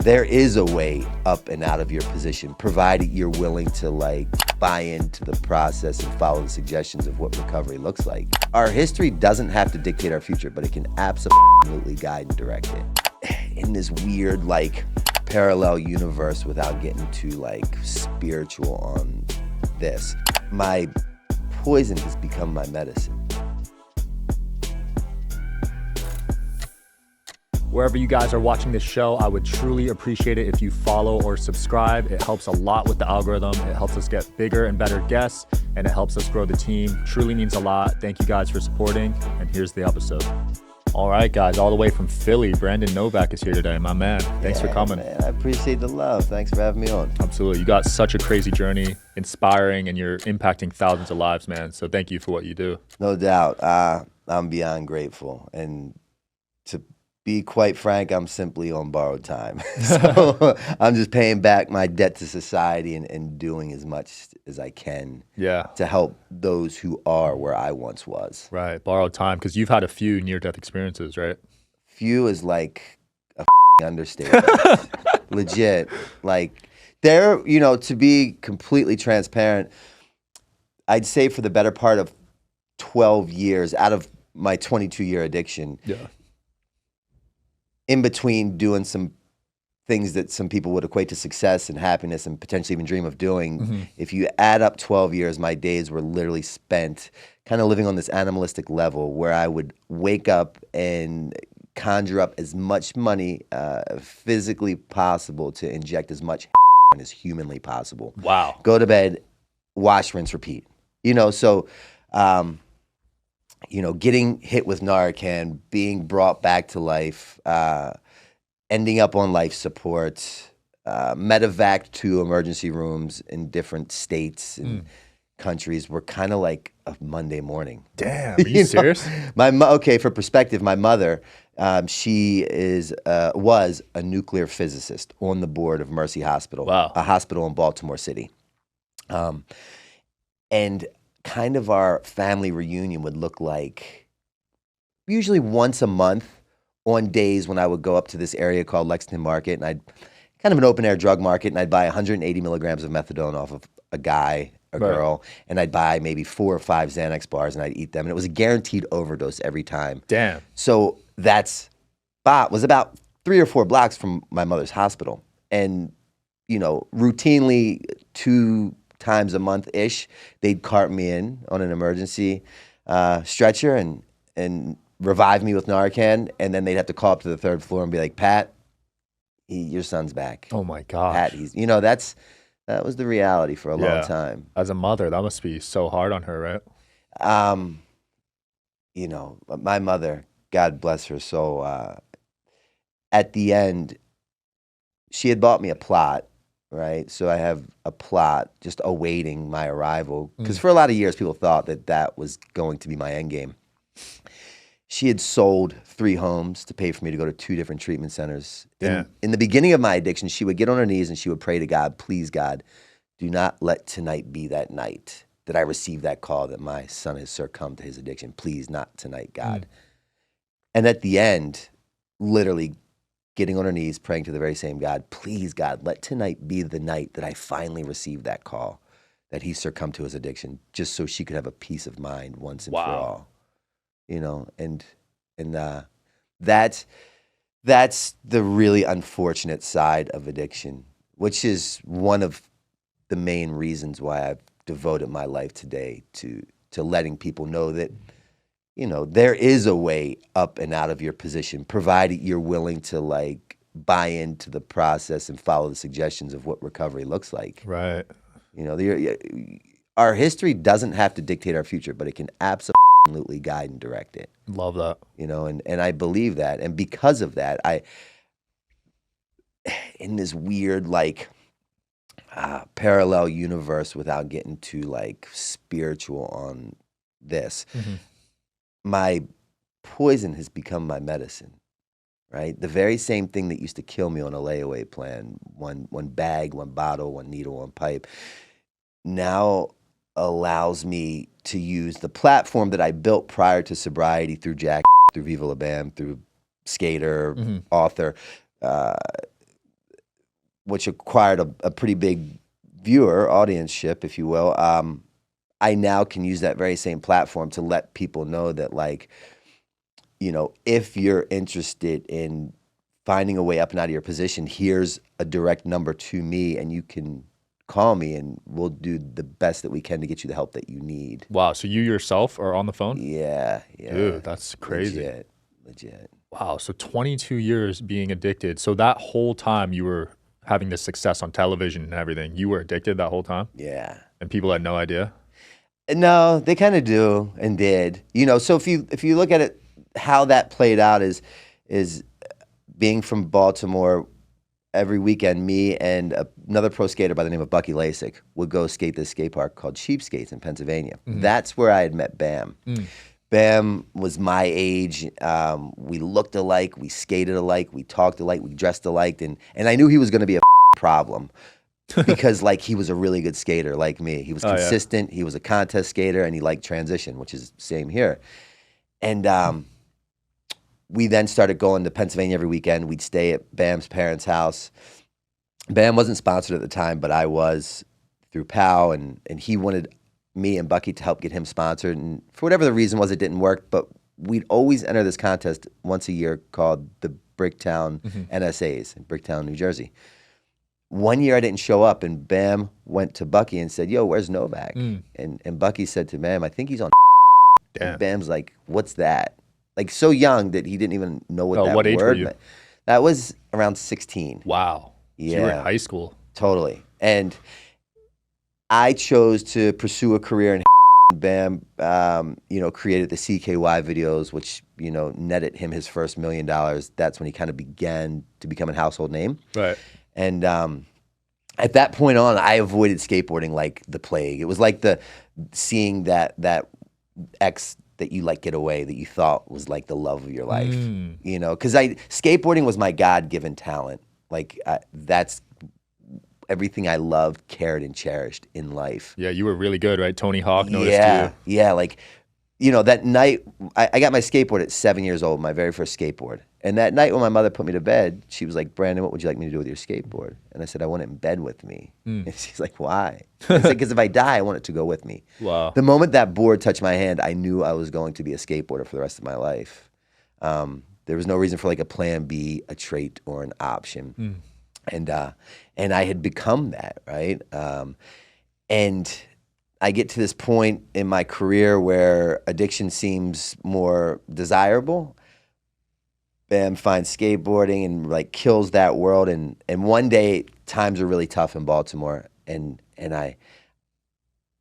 There is a way up and out of your position, provided you're willing to buy into the process and follow the suggestions of what recovery looks like. Our history doesn't have to dictate our future, but it can absolutely guide and direct it. In this weird parallel universe, without getting too spiritual on this, my poison has become my medicine. Wherever you guys are watching this show, I would truly appreciate it if you follow or subscribe. It helps a lot with the algorithm. It helps us get bigger and better guests, and it helps us grow the team. Truly means a lot. Thank you guys for supporting, and here's the episode. All right, guys, all the way from Philly, Brandon Novak is here today, my man. Thanks for coming. Man, I appreciate the love. Thanks for having me on. Absolutely. You got such a crazy journey, inspiring, and you're impacting thousands of lives, man. So thank you for what you do. No doubt. I'm beyond grateful. And to be quite frank, I'm simply on borrowed time. So I'm just paying back my debt to society and doing as much as I can to help those who are where I once was. Right, borrowed time, because you've had a few near-death experiences, right? Few is like a understatement. Legit. There, to be completely transparent, I'd say for the better part of 12 years out of my 22-year addiction, in between doing some things that some people would equate to success and happiness and potentially even dream of doing, if you add up 12 years, my days were literally spent kind of living on this animalistic level where I would wake up and conjure up as much money physically possible to inject as much as humanly possible. Wow. Go to bed, wash, rinse, repeat. Getting hit with Narcan, being brought back to life, ending up on life support, medevac to emergency rooms in different states and countries were kind of like a Monday morning. Damn, are you serious? For perspective, my mother, she was a nuclear physicist on the board of Mercy Hospital, a hospital in Baltimore City. And kind of our family reunion would look like usually once a month on days when I would go up to this area called Lexington Market, and I'd kind of an open air drug market, and I'd buy 180 milligrams of methadone off of a guy, girl, and I'd buy maybe 4 or 5 Xanax bars and I'd eat them, and it was a guaranteed overdose every time. Damn. So that spot was about 3 or 4 blocks from my mother's hospital, and routinely 2 times a month-ish, they'd cart me in on an emergency stretcher and revive me with Narcan, and then they'd have to call up to the 3rd floor and be like, Pat, your son's back. Oh my gosh. Pat, that was the reality for a long time. As a mother, that must be so hard on her, right? My mother, God bless her soul, at the end, she had bought me a plot. Right, so I have a plot just awaiting my arrival, because for a lot of years people thought that was going to be my end game. She had sold 3 homes to pay for me to go to 2 different treatment centers. In the beginning of my addiction, she would get on her knees and she would pray to God, please God, do not let tonight be that night that I receive that call that my son has succumbed to his addiction. Please, not tonight, God. And at the end, literally getting on her knees, praying to the very same God, please, God, let tonight be the night that I finally receive that call, that he succumbed to his addiction, just so she could have a peace of mind once and for all. And that's the really unfortunate side of addiction, which is one of the main reasons why I've devoted my life today to letting people know that there is a way up and out of your position, provided you're willing to buy into the process and follow the suggestions of what recovery looks like. Right. Our history doesn't have to dictate our future, but it can absolutely guide and direct it. Love that. And I believe that. And because of that, in this weird parallel universe, without getting too spiritual on this, my poison has become my medicine, right? The very same thing that used to kill me on a layaway plan, one bag, 1 bottle, 1 needle, 1 pipe, now allows me to use the platform that I built prior to sobriety through Jackass, through Viva La Bam, through Skater, author, which acquired a pretty big viewer audience-ship, if you will, I now can use that very same platform to let people know that, like, you know, if you're interested in finding a way up and out of your position, here's a direct number to me, and you can call me, and we'll do the best that we can to get you the help that you need. Wow. So you yourself are on the phone? Yeah. Dude, that's crazy. Legit. Wow. So 22 years being addicted. So that whole time you were having this success on television and everything, you were addicted that whole time? Yeah. And people had no idea? No, they kind of do and did. You know, so if you look at it, how that played out is being from Baltimore, every weekend, me and another pro skater by the name of Bucky Lasik would go skate this skate park called Cheap Skates in Pennsylvania. That's where I had met Bam. Bam was my age. We looked alike. We skated alike. We talked alike. We dressed alike. And I knew he was going to be a problem because, like, he was a really good skater like me. He was consistent. He was a contest skater, and he liked transition, which is the same here. And we then started going to Pennsylvania every weekend. We'd stay at Bam's parents' house. Bam wasn't sponsored at the time, but I was through POW, and he wanted me and Bucky to help get him sponsored. And for whatever the reason was, it didn't work, but we'd always enter this contest once a year called the Bricktown NSAs in Bricktown, New Jersey. One year I didn't show up, and Bam went to Bucky and said, "Yo, where's Novak?" And Bucky said to Bam, "I think he's on." Damn. And Bam's like, "What's that?" Like, so young that he didn't even know what that what age word were you? meant. That was around 16. Wow. Yeah. So you were in high school. Totally. And I chose to pursue a career in Bam, you know, created the CKY videos, which, you know, netted him his first $1 million. That's when he kind of began to become a household name. Right. And at that point on, I avoided skateboarding like the plague. It was like seeing that ex that you like get away that you thought was like the love of your life, you know, because skateboarding was my God-given talent. Like that's everything I loved, cared, and cherished in life. Yeah, you were really good, right? Tony Hawk noticed you. Yeah, like, you know, that night, I got my skateboard at 7 years old, my very first skateboard. And that night when my mother put me to bed, she was like, "Brandon, what would you like me to do with your skateboard?" And I said, "I want it in bed with me." And she's like, "Why?" I said, "Because if I die, I want it to go with me." Wow. The moment that board touched my hand, I knew I was going to be a skateboarder for the rest of my life. There was no reason for like a plan B, a trait, or an option. And I had become that, right? And I get to this point in my career where addiction seems more desirable. Bam finds skateboarding and like kills that world. And one day times are really tough in Baltimore, and I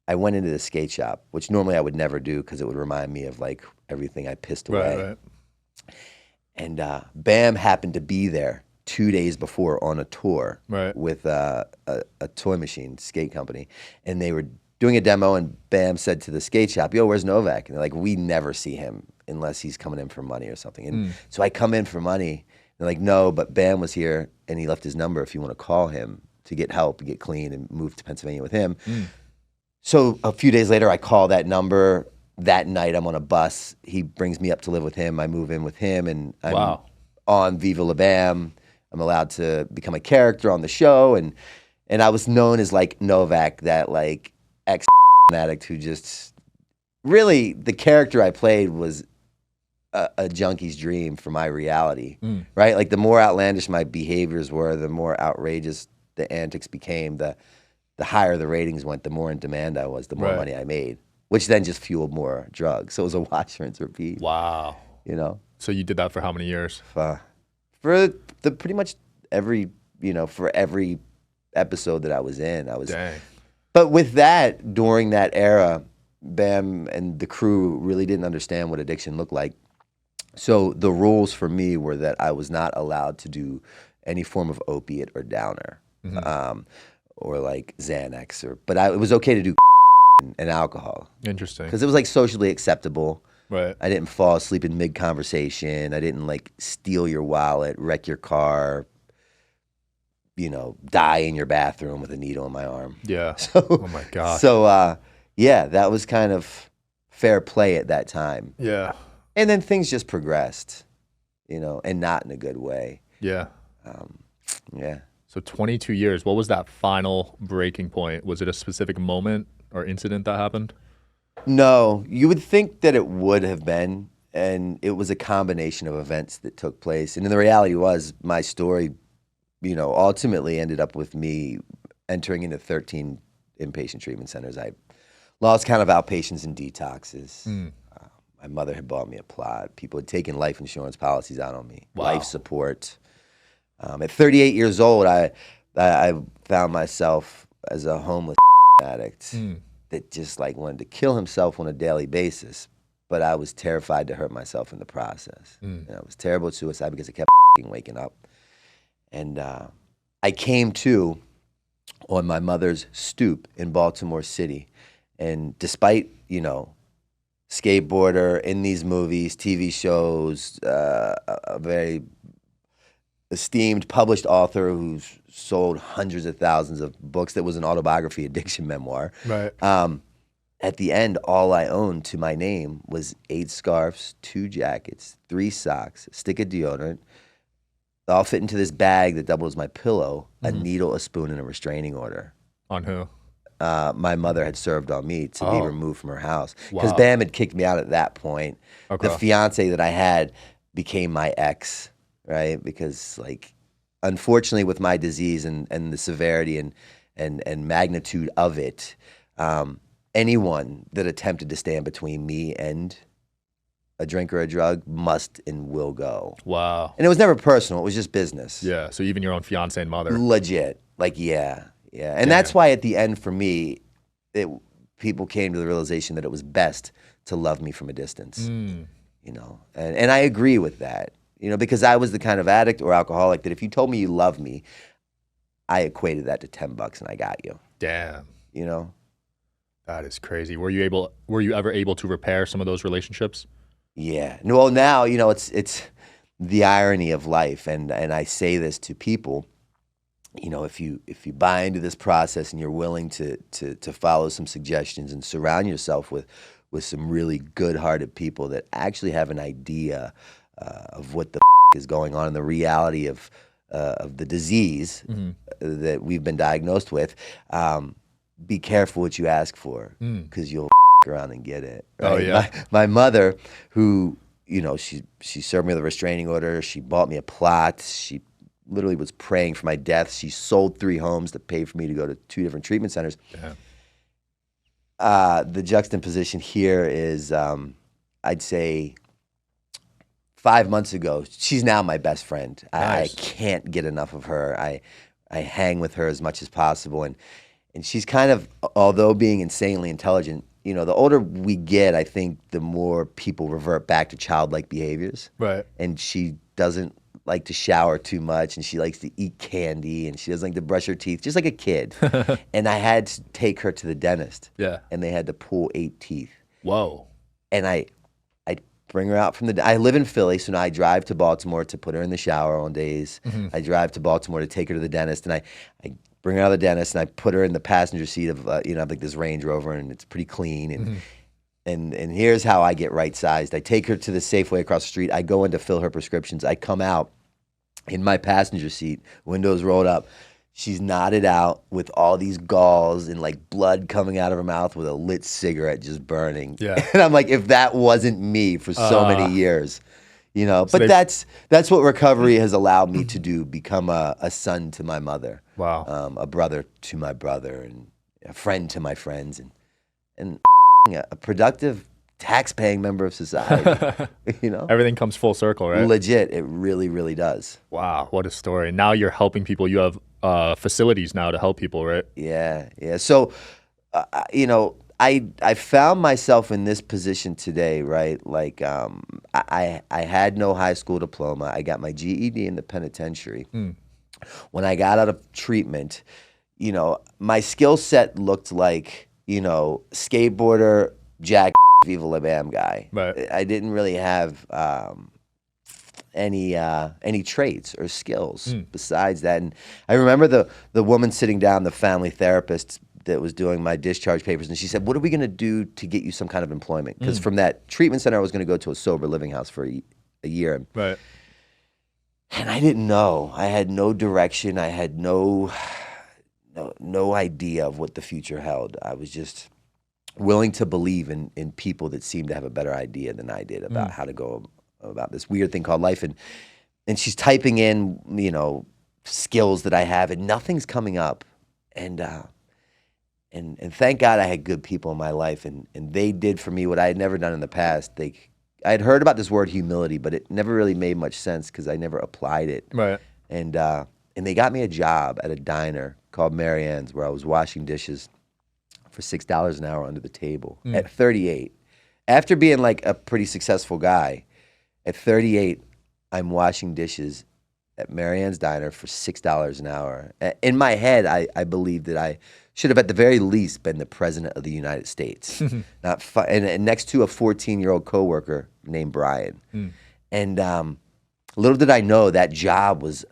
went into the skate shop, which normally I would never do because it would remind me of like everything I pissed away. Right. And Bam happened to be there 2 days before on a tour with a toy machine skate company, and they were doing a demo, and Bam said to the skate shop, "Yo, where's Novak?" And they're like, "We never see him unless he's coming in for money or something." And so I come in for money. They're like, "No, but Bam was here, and he left his number if you want to call him to get help, get clean, and move to Pennsylvania with him." So a few days later, I call that number. That night, I'm on a bus. He brings me up to live with him. I move in with him, and I'm on Viva La Bam. I'm allowed to become a character on the show, and I was known as like Novak, that like ex addict who just really, the character I played was a junkie's dream for my reality, right? Like the more outlandish my behaviors were, the more outrageous the antics became, the higher the ratings went, the more in demand I was, the more money I made, which then just fueled more drugs. So it was a watch, rinse, repeat. Wow. You know? So you did that for how many years? For the pretty much every, you know, for every episode that I was in, I was. Dang. But with that, during that era, Bam and the crew really didn't understand what addiction looked like. So the rules for me were that I was not allowed to do any form of opiate or downer, or like Xanax, but it was okay to do and alcohol. Interesting. Because it was like socially acceptable. Right. I didn't fall asleep in mid-conversation. I didn't like steal your wallet, wreck your car, you know, die in your bathroom with a needle in my arm. Yeah. So, oh my God. So, yeah, that was kind of fair play at that time. Yeah. And then things just progressed, you know, and not in a good way. Yeah. Yeah. So 22 years. What was that final breaking point? Was it a specific moment or incident that happened? No, you would think that it would have been, and it was a combination of events that took place. And the reality was, my story, ultimately ended up with me entering into 13 inpatient treatment centers. I lost count of outpatients and detoxes. My mother had bought me a plot. People had taken life insurance policies out on me, life support. At 38 years old, I found myself as a homeless addict that just wanted to kill himself on a daily basis. But I was terrified to hurt myself in the process. And I was terrible at suicide because I kept waking up. And I came to on my mother's stoop in Baltimore City. And despite, skateboarder in these movies, TV shows, a very esteemed published author who's sold hundreds of thousands of books, that was an autobiography addiction memoir. Right. At the end, all I owned to my name was 8 scarves, 2 jackets, 3 socks, a stick of deodorant. They all fit into this bag that doubled as my pillow, a needle, a spoon, and a restraining order. On who? My mother had served on me to be removed from her house. Because Bam had kicked me out at that point. Okay. The fiance that I had became my ex, right? Because, unfortunately, with my disease and the severity and magnitude of it, anyone that attempted to stand between me and a drink or a drug must and will go. Wow. And it was never personal. It was just business. Yeah, so even your own fiance and mother. Legit. Yeah. And that's why at the end for me, people came to the realization that it was best to love me from a distance. And I agree with that, because I was the kind of addict or alcoholic that if you told me you love me, I equated that to $10 and I got you. Damn. That is crazy. Were you ever able to repair some of those relationships? Yeah. Well, now, it's the irony of life. And I say this to people, if you buy into this process and you're willing to follow some suggestions and surround yourself with some really good-hearted people that actually have an idea of what the is going on and the reality of the disease that we've been diagnosed with, be careful what you ask for, because you'll around and get it. Right? Oh yeah. My mother, who she served me with a restraining order. She bought me a plot. She literally was praying for my death. She sold 3 homes to pay for me to go to 2 different treatment centers. Yeah. The juxtaposition here is, I'd say 5 months ago, she's now my best friend. Nice. I can't get enough of her. I hang with her as much as possible. And she's kind of, although being insanely intelligent, the older we get, I think the more people revert back to childlike behaviors. Right. And she doesn't like to shower too much, and she likes to eat candy, and she doesn't like to brush her teeth, just like a kid. And I had to take her to the dentist. Yeah. And they had to pull 8 teeth. Whoa. And I bring her out from I live in Philly, so now I drive to Baltimore to put her in the shower on days. I drive to Baltimore to take her to the dentist, and I bring her out of the dentist, and I put her in the passenger seat of this Range Rover, and it's pretty clean. And here's how I get right-sized. I take her to the Safeway across the street. I go in to fill her prescriptions. I come out in my passenger seat, windows rolled up. She's nodded out with all these galls and blood coming out of her mouth with a lit cigarette just burning. Yeah. And I'm like, if that wasn't me for so many years, but that's what recovery has allowed me to do, become a son to my mother. Wow. A brother to my brother, and a friend to my friends, and a productive tax-paying member of society. Everything comes full circle, right? Legit, it really, really does. Wow, what a story. Now you're helping people. You have facilities now to help people, right? Yeah. So, I found myself in this position today, right? I had no high school diploma. I got my GED in the penitentiary. When I got out of treatment, my skill set looked like, skateboarder, Jack, Viva La Bam guy. Right. I didn't really have any traits or skills besides that. And I remember the woman sitting down, the family therapist that was doing my discharge papers, and she said, "What are we going to do to get you some kind of employment?" Because from that treatment center, I was going to go to a sober living house for a year. Right. And I didn't know. I had no direction. I had no idea of what the future held. I was just willing to believe in people that seemed to have a better idea than I did about how to go about this weird thing called life. And she's typing in, skills that I have, and nothing's coming up. And thank God I had good people in my life, and they did for me what I had never done in the past. I had heard about this word humility, but it never really made much sense because I never applied it. Right. And they got me a job at a diner called Marianne's, where I was washing dishes for $6 an hour under the table at 38. After being like a pretty successful guy, at 38, I'm washing dishes at Marianne's diner for $6 an hour. In my head, I believed that I should have at the very least been the president of the United States, and next to a 14-year-old coworker named Brian. And little did I know that job was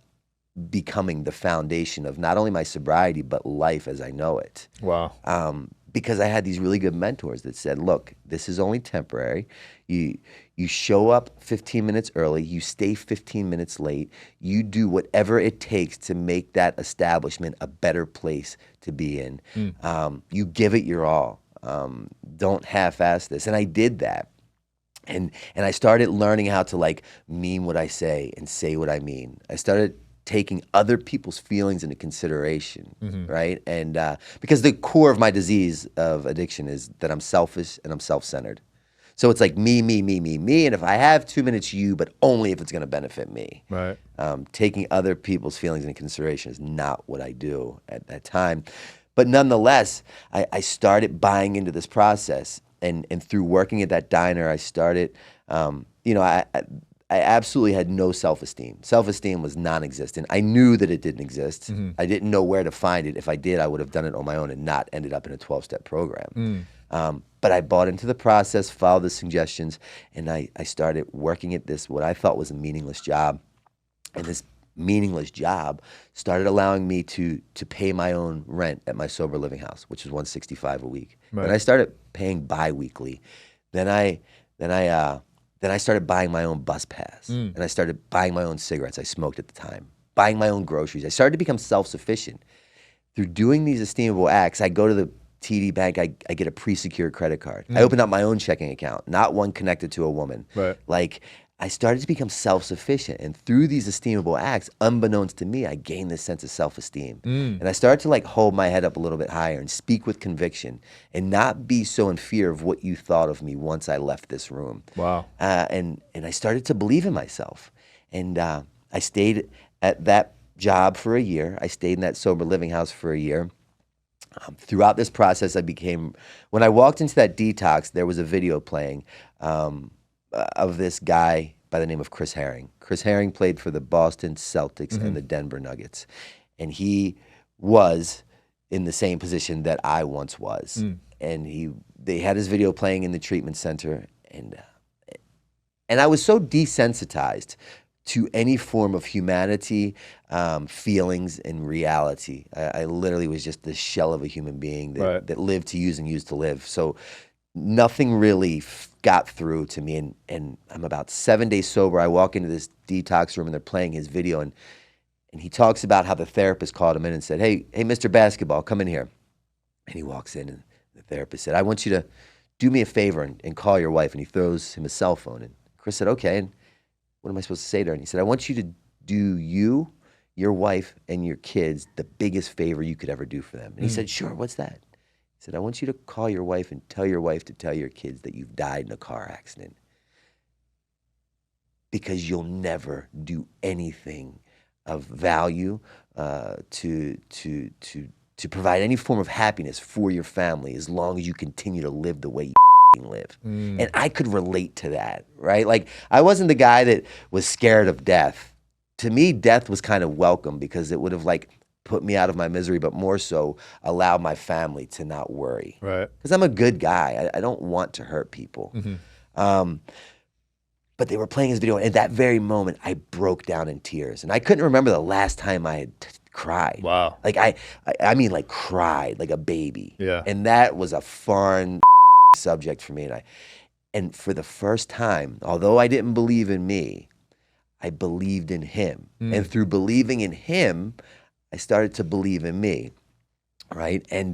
becoming the foundation of not only my sobriety but life as I know it. Wow. Because I had these really good mentors that said, look, this is only temporary. You show up 15 minutes early, you stay 15 minutes late, you do whatever it takes to make that establishment a better place to be in. You give it your all. Don't half-ass this. And I did that. And I started learning how to like mean what I say and say what I mean. I started taking other people's feelings into consideration, right? And because the core of my disease of addiction is that I'm selfish and I'm self-centered. So it's like me, and if I have 2 minutes, you, but only if it's going to benefit me. Right. Taking other people's feelings into consideration is not what I do at that time. But nonetheless, I started buying into this process, and through working at that diner, I started, I absolutely had no self-esteem. Self-esteem was non-existent. I knew that it didn't exist. I didn't know where to find it. If I did, I would have done it on my own and not ended up in a 12-step program. But I bought into the process, followed the suggestions, and I started working at this, what I thought was a meaningless job. And this meaningless job started allowing me to pay my own rent at my sober living house, which was $165 a week. Right. And I started paying bi-weekly. Then I started buying my own bus pass, and I started buying my own cigarettes. I smoked at the time, buying my own groceries. I started to become self-sufficient. Through doing these esteemable acts, I go to the TD Bank, I get a pre-secured credit card. I opened up my own checking account, not one connected to a woman. Right. Like, I started to become self-sufficient, and through these esteemable acts, unbeknownst to me, I gained this sense of self-esteem. And I started to like hold my head up a little bit higher and speak with conviction and not be so in fear of what you thought of me once I left this room. Wow. And I started to believe in myself. And I stayed at that job for a year. I stayed in that sober living house for a year. Throughout this process, when I walked into that detox, there was a video playing of this guy by the name of Chris Herring. Chris Herring played for the Boston Celtics and the Denver Nuggets. And he was in the same position that I once was. And they had his video playing in the treatment center. And I was so desensitized to any form of humanity, feelings, and reality. I literally was just the shell of a human being that lived to use and used to live. So nothing really got through to me. And I'm about 7 days sober. I walk into this detox room, and they're playing his video. And he talks about how the therapist called him in and said, hey, Mr. Basketball, come in here. And he walks in, and the therapist said, I want you to do me a favor and call your wife. And he throws him a cell phone. And Chris said, okay. And what am I supposed to say to her? And he said, I want you to do you, your wife, and your kids the biggest favor you could ever do for them. And he said, sure, what's that? He said, I want you to call your wife and tell your wife to tell your kids that you've died in a car accident, because you'll never do anything of value to provide any form of happiness for your family as long as you continue to live the way you live. And I could relate to that, right? Like, I wasn't the guy that was scared of death. To me, death was kind of welcome because it would have like put me out of my misery, but more so allowed my family to not worry. Right. Because I'm a good guy. I don't want to hurt people. But they were playing his video, and at that very moment, I broke down in tears. And I couldn't remember the last time I had cried. Wow. Like, I mean, like, cried like a baby. Yeah. And that was a foreign subject for me. And for the first time, although I didn't believe in me, I believed in him. And through believing in him, I started to believe in me, right? And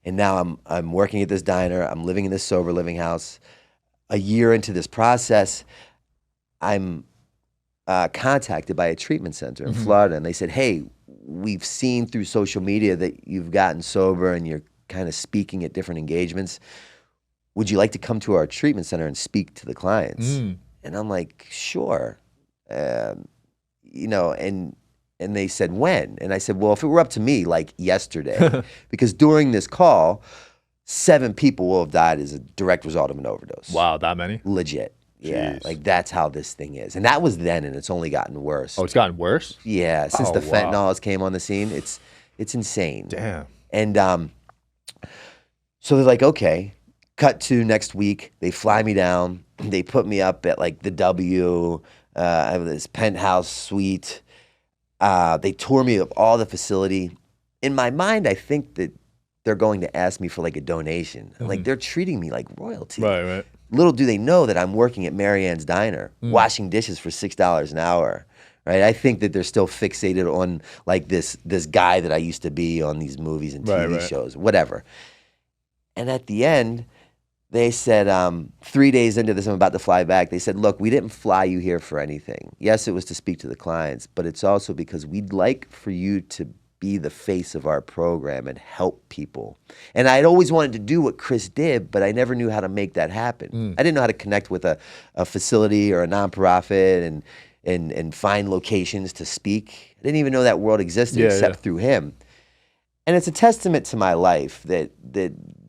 now I'm working at this diner. I'm living in this sober living house. A year into this process, I'm contacted by a treatment center in Florida, and they said, hey, we've seen through social media that you've gotten sober and you're kind of speaking at different engagements. Would you like to come to our treatment center and speak to the clients? And I'm like, sure. You know, and they said, when? And I said, well, if it were up to me, like yesterday, because during this call, 7 people will have died as a direct result of an overdose. Wow, that many? Legit. Yeah, Jeez. like that's how this thing is. And that was then, and it's only gotten worse. Oh, it's gotten worse? Yeah, since the wow. fentanyl came on the scene, it's insane. Damn. And so they're like, okay, cut to next week. They fly me down. They put me up at like the W. I have this penthouse suite. They tour me of all the facility. In my mind, I think that they're going to ask me for like a donation. Like they're treating me like royalty. Right. Little do they know that I'm working at Marianne's Diner, washing dishes for $6 an hour. Right? I think that they're still fixated on like this guy that I used to be on these movies and TV shows, whatever. And at the end, they said, 3 days into this, I'm about to fly back. They said, look, we didn't fly you here for anything. Yes, it was to speak to the clients, but it's also because we'd like for you to be the face of our program and help people. And I'd always wanted to do what Chris did, but I never knew how to make that happen. I didn't know how to connect with a facility or a nonprofit and find locations to speak. I didn't even know that world existed except through him. And it's a testament to my life that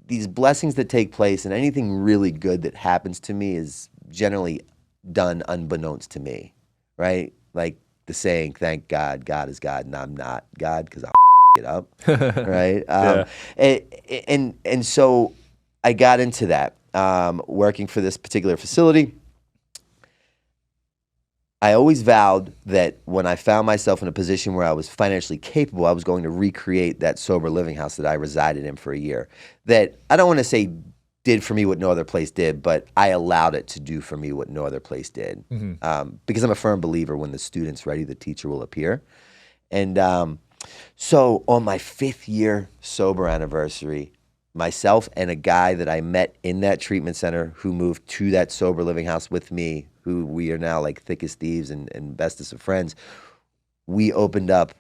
these blessings that take place and anything really good that happens to me is generally done unbeknownst to me, right? Like the saying, thank God, God is God and I'm not God because I'll it up, right? And so I got into that, working for this particular facility. I always vowed that when I found myself in a position where I was financially capable, I was going to recreate that sober living house that I resided in for a year. That I don't want to say did for me what no other place did, but I allowed it to do for me what no other place did. Because I'm a firm believer when the student's ready, the teacher will appear. And so on my 5th year sober anniversary, myself and a guy that I met in that treatment center who moved to that sober living house with me, who we are now like thick as thieves and bestest of friends, we opened up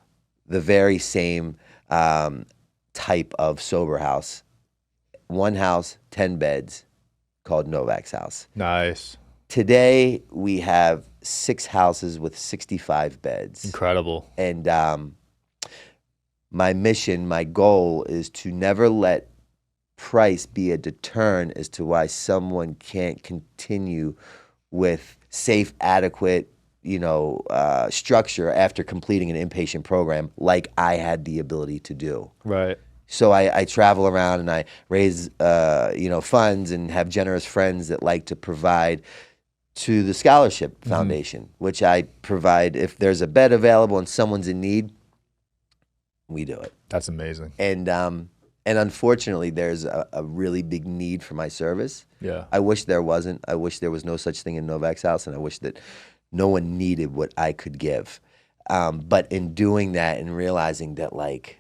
the very same type of sober house. 1 house, 10 beds, called Novak's house. Nice. Today, we have 6 houses with 65 beds. Incredible. And my mission, my goal is to never let price be a deterrent as to why someone can't continue with safe, adequate, structure after completing an inpatient program like I had the ability to do. Right. So I travel around and I raise, funds and have generous friends that like to provide to the Scholarship Foundation, which I provide. If there's a bed available and someone's in need, we do it. That's amazing. And unfortunately, there's a really big need for my service. Yeah. I wish there wasn't. I wish there was no such thing in Novak's house, and I wish that no one needed what I could give. But in doing that and realizing that, like,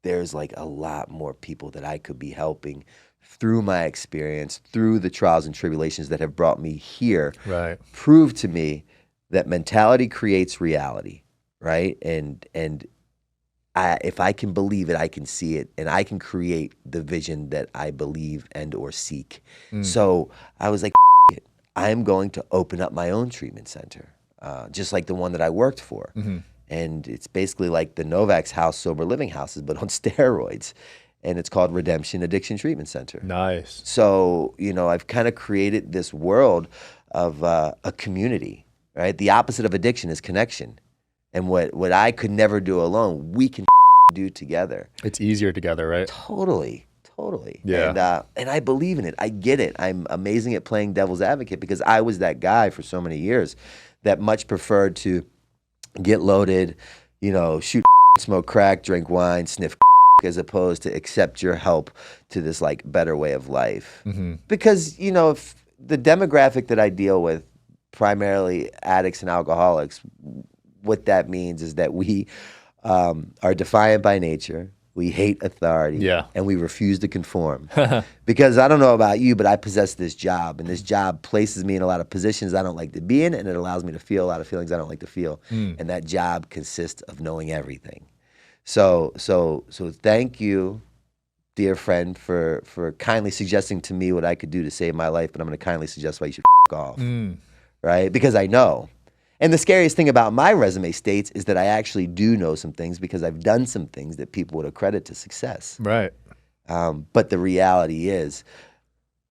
there's like a lot more people that I could be helping through my experience, through the trials and tribulations that have brought me here, right, prove to me that mentality creates reality, right? And if I can believe it, I can see it, and I can create the vision that I believe and or seek. So I was like, it. I'm going to open up my own treatment center, just like the one that I worked for. And it's basically like the Novak's house, sober living houses, but on steroids. And it's called Redemption Addiction Treatment Center. Nice. So, I've kind of created this world of a community, right? The opposite of addiction is connection. And what I could never do alone, we can do together. It's easier together, right? Totally. Yeah. And I believe in it. I get it. I'm amazing at playing devil's advocate because I was that guy for so many years that much preferred to get loaded, shoot, smoke crack, drink wine, sniff, as opposed to accept your help to this like better way of life. Because, if the demographic that I deal with, primarily addicts and alcoholics, what that means is that we are defiant by nature. We hate authority, Yeah. and we refuse to conform. Because I don't know about you, but I possess this job, and this job places me in a lot of positions I don't like to be in, and it allows me to feel a lot of feelings I don't like to feel. And that job consists of knowing everything. So thank you, dear friend, for kindly suggesting to me what I could do to save my life, but I'm going to kindly suggest why you should off, right? Because I know. And the scariest thing about my resume states is that I actually do know some things because I've done some things that people would accredit to success. Right. But the reality is,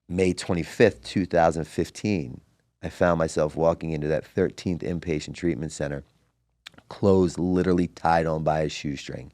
May 25th, 2015, I found myself walking into that 13th inpatient treatment center, clothes literally tied on by a shoestring.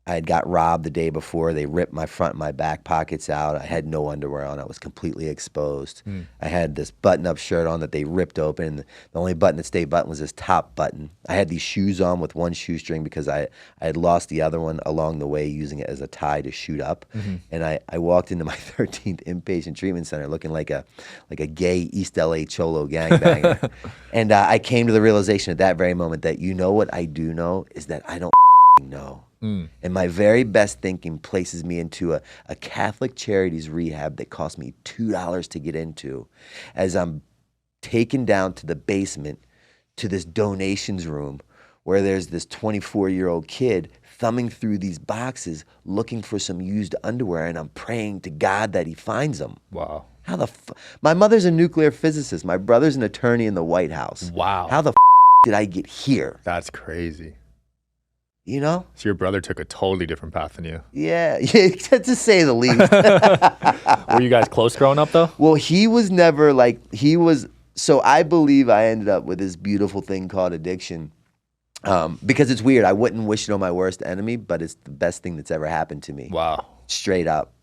I had got robbed the day before. They ripped my front and my back pockets out. I had no underwear on. I was completely exposed. I had this button-up shirt on that they ripped open. The only button that stayed buttoned was this top button. I had these shoes on with one shoestring because I had lost the other one along the way using it as a tie to shoot up. And I walked into my 13th inpatient treatment center looking like a gay East LA Cholo gangbanger. And I came to the realization at that very moment that what I do know is that I don't know. And my very best thinking places me into a Catholic Charities rehab that cost me $2 to get into, as I'm taken down to the basement to this donations room where there's this 24-year-old kid thumbing through these boxes looking for some used underwear, and I'm praying to God that he finds them. Wow. How the my mother's a nuclear physicist. My brother's an attorney in the White House. Wow. How the did I get here? That's crazy. You know? So your brother took a totally different path than you. Yeah, to say the least. Were you guys close growing up, though? Well, he was never so I believe I ended up with this beautiful thing called addiction. Because it's weird. I wouldn't wish it on my worst enemy, but it's the best thing that's ever happened to me. Wow. Straight up.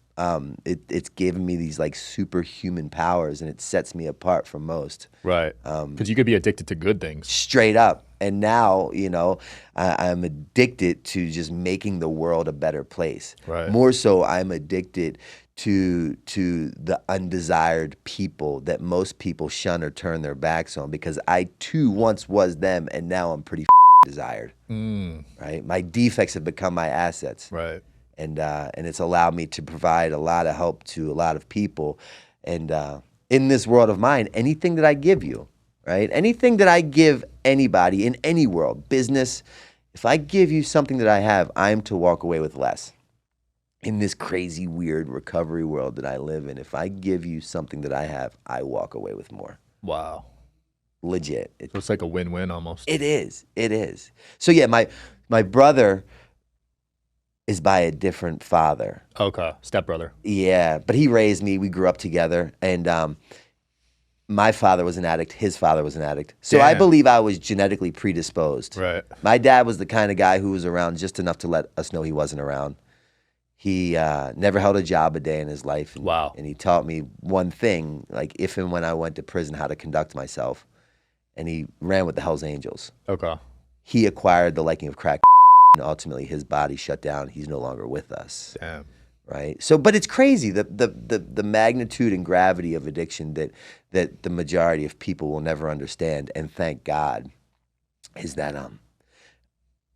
It's given me these superhuman powers, and it sets me apart from most. Right. Because you could be addicted to good things. Straight up. And now, I'm addicted to just making the world a better place. Right. More so, I'm addicted to the undesired people that most people shun or turn their backs on, because I too once was them, and now I'm pretty desired. Right. My defects have become my assets. Right. And it's allowed me to provide a lot of help to a lot of people. And in this world of mine, anything that I give you, right? Anything that I give anybody in any world, business, if I give you something that I have, I'm to walk away with less. In this crazy, weird recovery world that I live in, if I give you something that I have, I walk away with more. Wow. Legit. So it's like a win-win almost. It is. It is. So yeah, my brother is by a different father. Okay. Stepbrother. Yeah, but he raised me. We grew up together, and my father was an addict. His father was an addict. So Damn. I believe I was genetically predisposed. Right. My dad was the kind of guy who was around just enough to let us know he wasn't around. He never held a job a day in his life. And, Wow. And he taught me one thing, like if and when I went to prison, how to conduct myself. And he ran with the Hells Angels. Okay. He acquired the liking of crack, and ultimately his body shut down. He's no longer with us. Damn. Right. So, but it's crazy the magnitude and gravity of addiction that the majority of people will never understand. And thank God, is that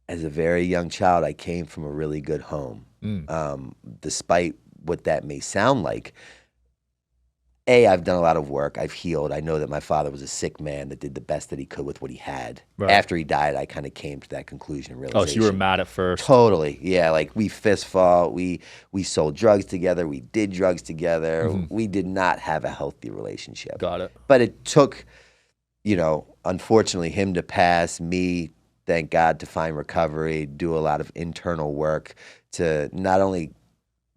as a very young child, I came from a really good home. Despite what that may sound like, I've done a lot of work. I've healed. I know that my father was a sick man that did the best that he could with what he had. Right. After he died, I kind of came to that conclusion and realization. Oh, so you were mad at first? Totally. Yeah, like we fist fought. We sold drugs together. We did drugs together. We did not have a healthy relationship. Got it. But it took, unfortunately, him to pass, me, thank God, to find recovery, do a lot of internal work to not only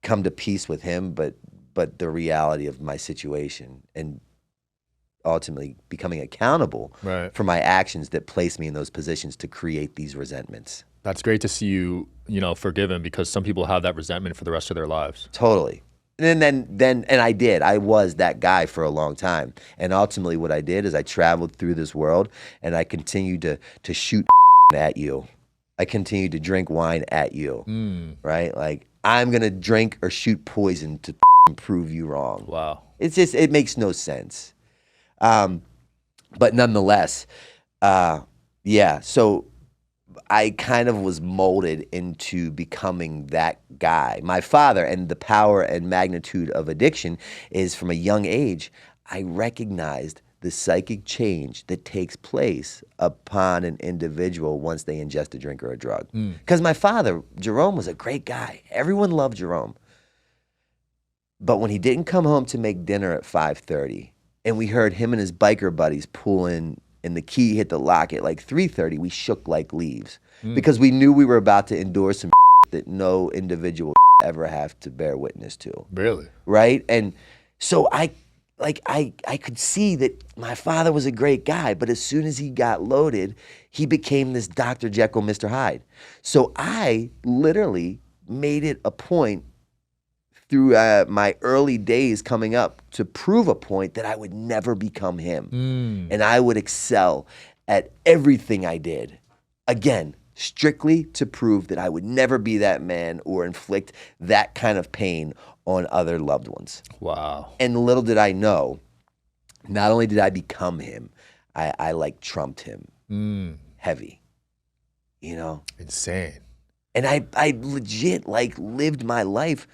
come to peace with him, but the reality of my situation, and ultimately becoming accountable for my actions that place me in those positions to create these resentments. That's great to see you, forgiven, because some people have that resentment for the rest of their lives. Totally. And then I did. I was that guy for a long time. And ultimately what I did is I traveled through this world, and I continued to shoot at you. I continued to drink wine at you, right? Like, I'm going to drink or shoot poison to prove you wrong. Wow. It's just, it makes no sense. But nonetheless, yeah, so I kind of was molded into becoming that guy. My father, and the power and magnitude of addiction is from a young age, I recognized the psychic change that takes place upon an individual once they ingest a drink or a drug. Because my father, Jerome, was a great guy. Everyone loved Jerome. But when he didn't come home to make dinner at 5:30, and we heard him and his biker buddies pull in, and the key hit the lock at like 3:30, we shook like leaves. Because we knew we were about to endure some that no individual ever have to bear witness to. Really? Right? And so I could see that my father was a great guy, but as soon as he got loaded, he became this Dr. Jekyll, Mr. Hyde. So I literally made it a point through my early days coming up to prove a point that I would never become him. And I would excel at everything I did. Again, strictly to prove that I would never be that man or inflict that kind of pain on other loved ones. Wow. And little did I know, not only did I become him, I like trumped him heavy, you know? Insane. And I legit like lived my life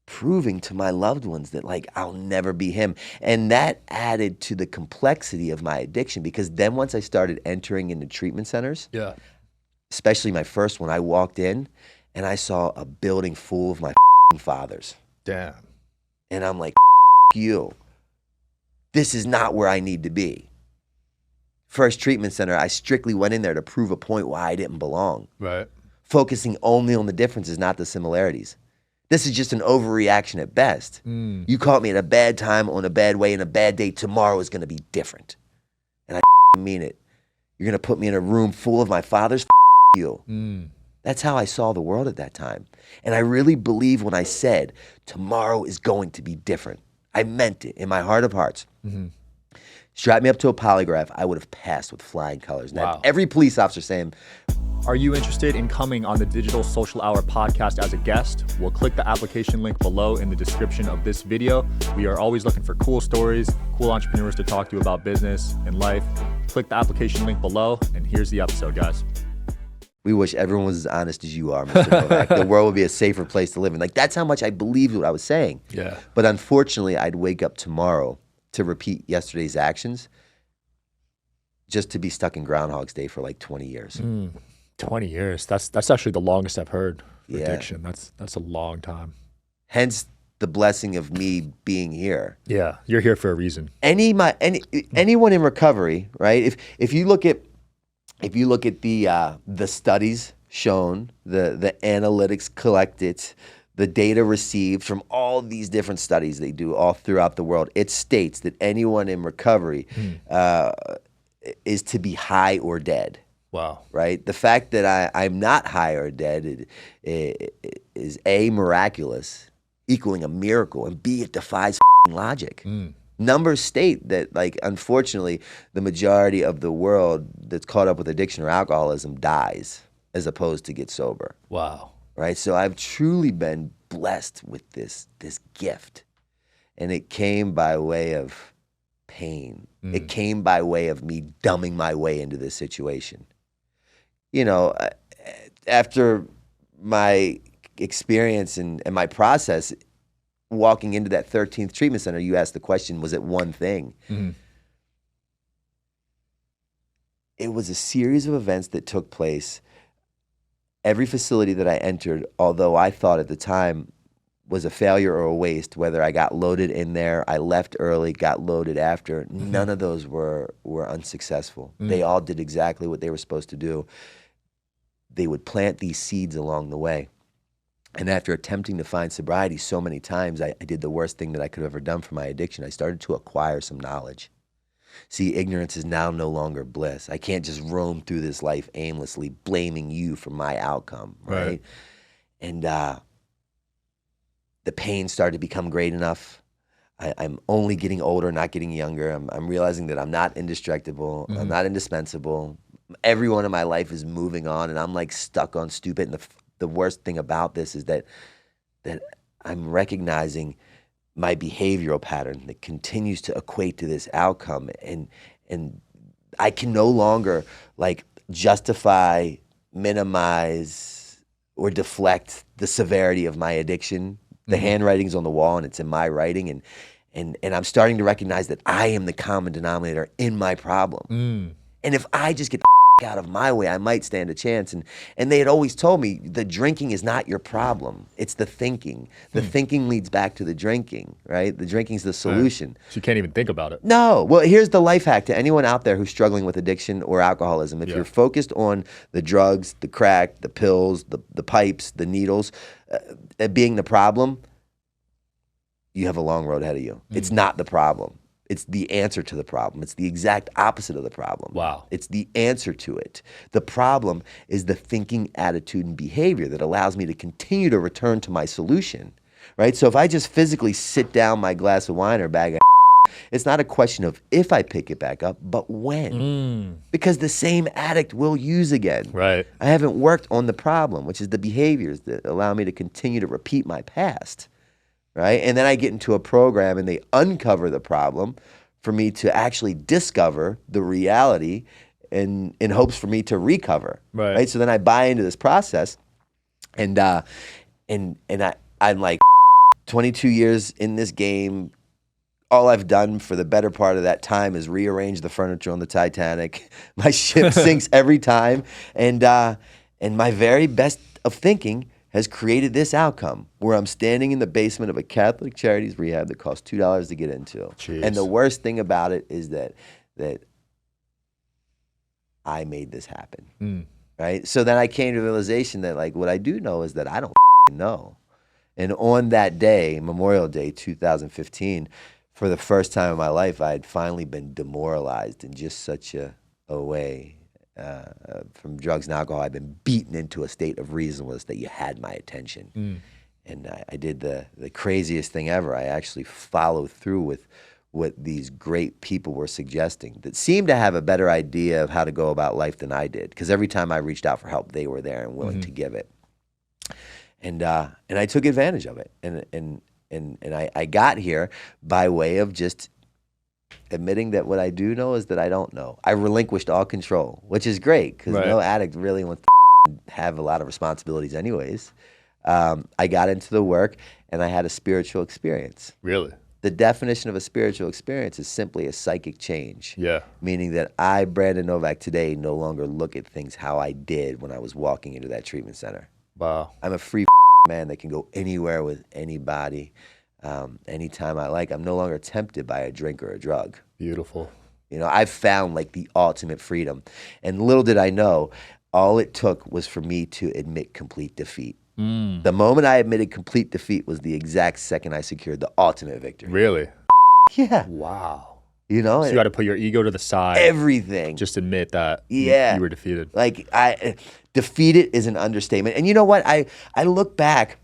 proving to my loved ones that like I'll never be him. And that added to the complexity of my addiction, because then once I started entering into treatment centers, Yeah. especially my first one, I walked in and I saw a building full of my fathers. Damn. And I'm like, you. This is not where I need to be. First treatment center, I strictly went in there to prove a point why I didn't belong. Right. Focusing only on the differences, not the similarities. This is just an overreaction at best. You caught me at a bad time, on a bad way, and a bad day. Tomorrow is going to be different. And I mean it. You're going to put me in a room full of my fathers? You. That's how I saw the world at that time. And I really believe when I said, tomorrow is going to be different. I meant it in my heart of hearts. Strap me up to a polygraph, I would have passed with flying colors. Now, Wow. every police officer saying, Are you interested in coming on the Digital Social Hour podcast as a guest? Well, click the application link below in the description of this video. We are always looking for cool stories, cool entrepreneurs to talk to about business and life. Click the application link below, and here's the episode, guys. we wish everyone was as honest as you are, Mr. Novak. The world would be a safer place to live in. Like, that's how much I believed what I was saying. Yeah. But unfortunately, I'd wake up tomorrow to repeat yesterday's actions just to be stuck in Groundhog's Day for like 20 years. 20 years. That's actually the longest I've heard for Yeah. addiction. That's a long time. Hence the blessing of me being here. Yeah, you're here for a reason. Anyone in recovery, right? If you look at the studies shown, the analytics collected, the data received from all these different studies they do all throughout the world, it states that anyone in recovery is to be high or dead. Wow. Right? The fact that I'm not high or dead is A, miraculous, equaling a miracle, and B, it defies logic. Numbers state that, like, unfortunately, the majority of the world that's caught up with addiction or alcoholism dies as opposed to get sober. Wow. Right? So I've truly been blessed with this gift. And it came by way of pain. It came by way of me dumbing my way into this situation. You know, after my experience and my process, walking into that 13th treatment center, you asked the question, was it one thing? It was a series of events that took place. Every facility that I entered, although I thought at the time was a failure or a waste, whether I got loaded in there, I left early, got loaded after, none of those were unsuccessful. They all did exactly what they were supposed to do. They would plant these seeds along the way. And after attempting to find sobriety so many times, I did the worst thing that I could have ever done for my addiction. I started to acquire some knowledge. See, ignorance is now no longer bliss. I can't just roam through this life aimlessly, blaming you for my outcome, right? And the pain started to become great enough. I'm only getting older, not getting younger. I'm realizing that I'm not indestructible. I'm not indispensable. Everyone in my life is moving on, and I'm like stuck on stupid. And the worst thing about this is that I'm recognizing my behavioral pattern that continues to equate to this outcome, and I can no longer like justify, minimize, or deflect the severity of my addiction. The handwriting's on the wall and it's in my writing, and I'm starting to recognize that I am the common denominator in my problem. And if I just get the out of my way, I might stand a chance. And they had always told me the drinking is not your problem. It's the thinking. The thinking leads back to the drinking, right? The drinking's the solution. So you can't even think about it. No. Well, here's the life hack to anyone out there who's struggling with addiction or alcoholism. If you're focused on the drugs, the crack, the pills, the pipes, the needles, being the problem, you have a long road ahead of you. It's not the problem. It's the answer to the problem. It's the exact opposite of the problem. Wow. It's the answer to it. The problem is the thinking, attitude, and behavior that allows me to continue to return to my solution, right? So if I just physically sit down my glass of wine or bag of it's not a question of if I pick it back up, but when. Because the same addict will use again. Right. I haven't worked on the problem, which is the behaviors that allow me to continue to repeat my past. Right? And then I get into a program and they uncover the problem for me to actually discover the reality in hopes for me to recover. Right? So then I buy into this process, and I'm like 22 years in this game. All I've done for the better part of that time is rearrange the furniture on the Titanic. My ship sinks every time. And my very best of thinking has created this outcome where I'm standing in the basement of a Catholic Charities rehab that costs $2 to get into. Jeez. And the worst thing about it is that I made this happen, right? So then I came to the realization that like what I do know is that I don't know. And on that day, Memorial Day 2015, for the first time in my life, I had finally been demoralized in just such a way. From drugs and alcohol, I've been beaten into a state of reasonableness that you had my attention. And I did the craziest thing ever. I actually followed through with what these great people were suggesting that seemed to have a better idea of how to go about life than I did. Because every time I reached out for help, they were there and willing to give it. And I took advantage of it. And I got here by way of just admitting that what I do know is that I don't know. I relinquished all control, which is great because no addict really wants to have a lot of responsibilities anyways. I got into the work and I had a spiritual experience. Really? The definition of a spiritual experience is simply a psychic change. Yeah. Meaning that I, Brandon Novak, today no longer look at things how I did when I was walking into that treatment center. Wow. I'm a free man that can go anywhere with anybody. Anytime I like. I'm no longer tempted by a drink or a drug. Beautiful. You know, I've found like the ultimate freedom. And little did I know, all it took was for me to admit complete defeat. The moment I admitted complete defeat was the exact second I secured the ultimate victory. Really? Yeah. Wow. You know? So you got to put your ego to the side. Everything. Just admit that you were defeated. Like, defeated is an understatement. And you know what? I look back,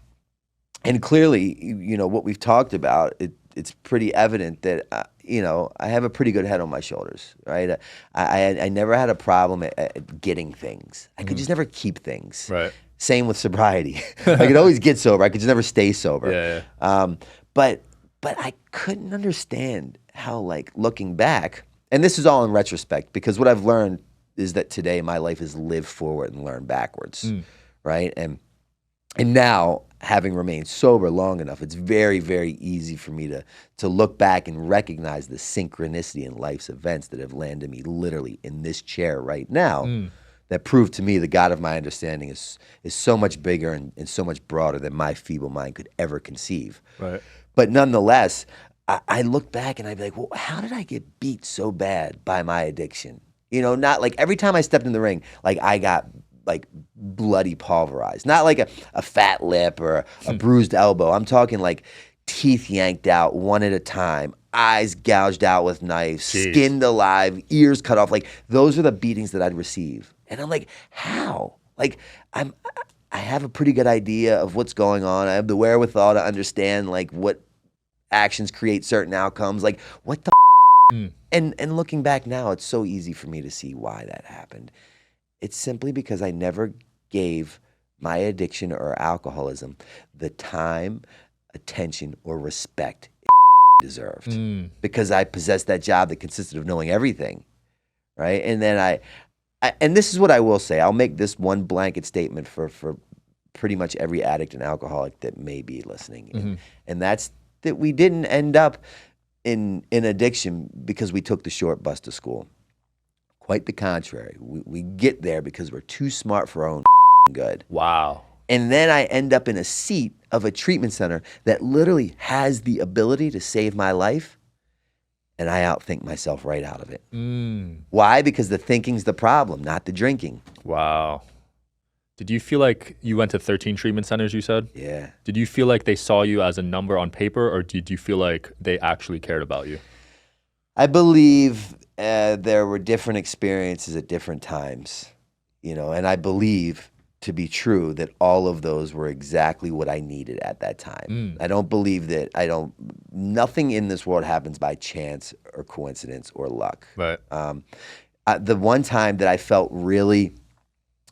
and clearly, you know, what we've talked about, it's pretty evident that, you know, I have a pretty good head on my shoulders, right? I never had a problem at getting things. I could just never keep things. Right. Same with sobriety. I could always get sober. I could just never stay sober. Yeah. But I couldn't understand how, like, looking back, and this is all in retrospect, because what I've learned is that today my life is live forward and learn backwards, right? And now, having remained sober long enough, it's very, very easy for me to look back and recognize the synchronicity in life's events that have landed me literally in this chair right now that prove to me the God of my understanding is so much bigger and so much broader than my feeble mind could ever conceive. Right. But nonetheless, I look back and I'd be like, well, how did I get beat so bad by my addiction? You know, not like every time I stepped in the ring, like I got like bloody pulverized. Not like a fat lip or a bruised elbow. I'm talking like teeth yanked out one at a time, eyes gouged out with knives, skinned alive, ears cut off. Like those are the beatings that I'd receive. And I'm like, how? Like I have a pretty good idea of what's going on. I have the wherewithal to understand like what actions create certain outcomes. Like what the And looking back now, it's so easy for me to see why that happened. It's simply because I never gave my addiction or alcoholism the time, attention, or respect deserved because I possessed that job that consisted of knowing everything, right? And then I and this is what I will say. I'll make this one blanket statement for pretty much every addict and alcoholic that may be listening, and that's that we didn't end up in addiction because we took the short bus to school. Quite the contrary. We get there because we're too smart for our own good. Wow. And then I end up in a seat of a treatment center that literally has the ability to save my life, and I outthink myself right out of it. Why? Because the thinking's the problem, not the drinking. Wow. Did you feel like you went to 13 treatment centers, you said? Yeah. Did you feel like they saw you as a number on paper, or did you feel like they actually cared about you? I believe there were different experiences at different times, and I believe to be true that all of those were exactly what I needed at that time. I don't believe that nothing in this world happens by chance or coincidence or luck. Right. The one time that I felt really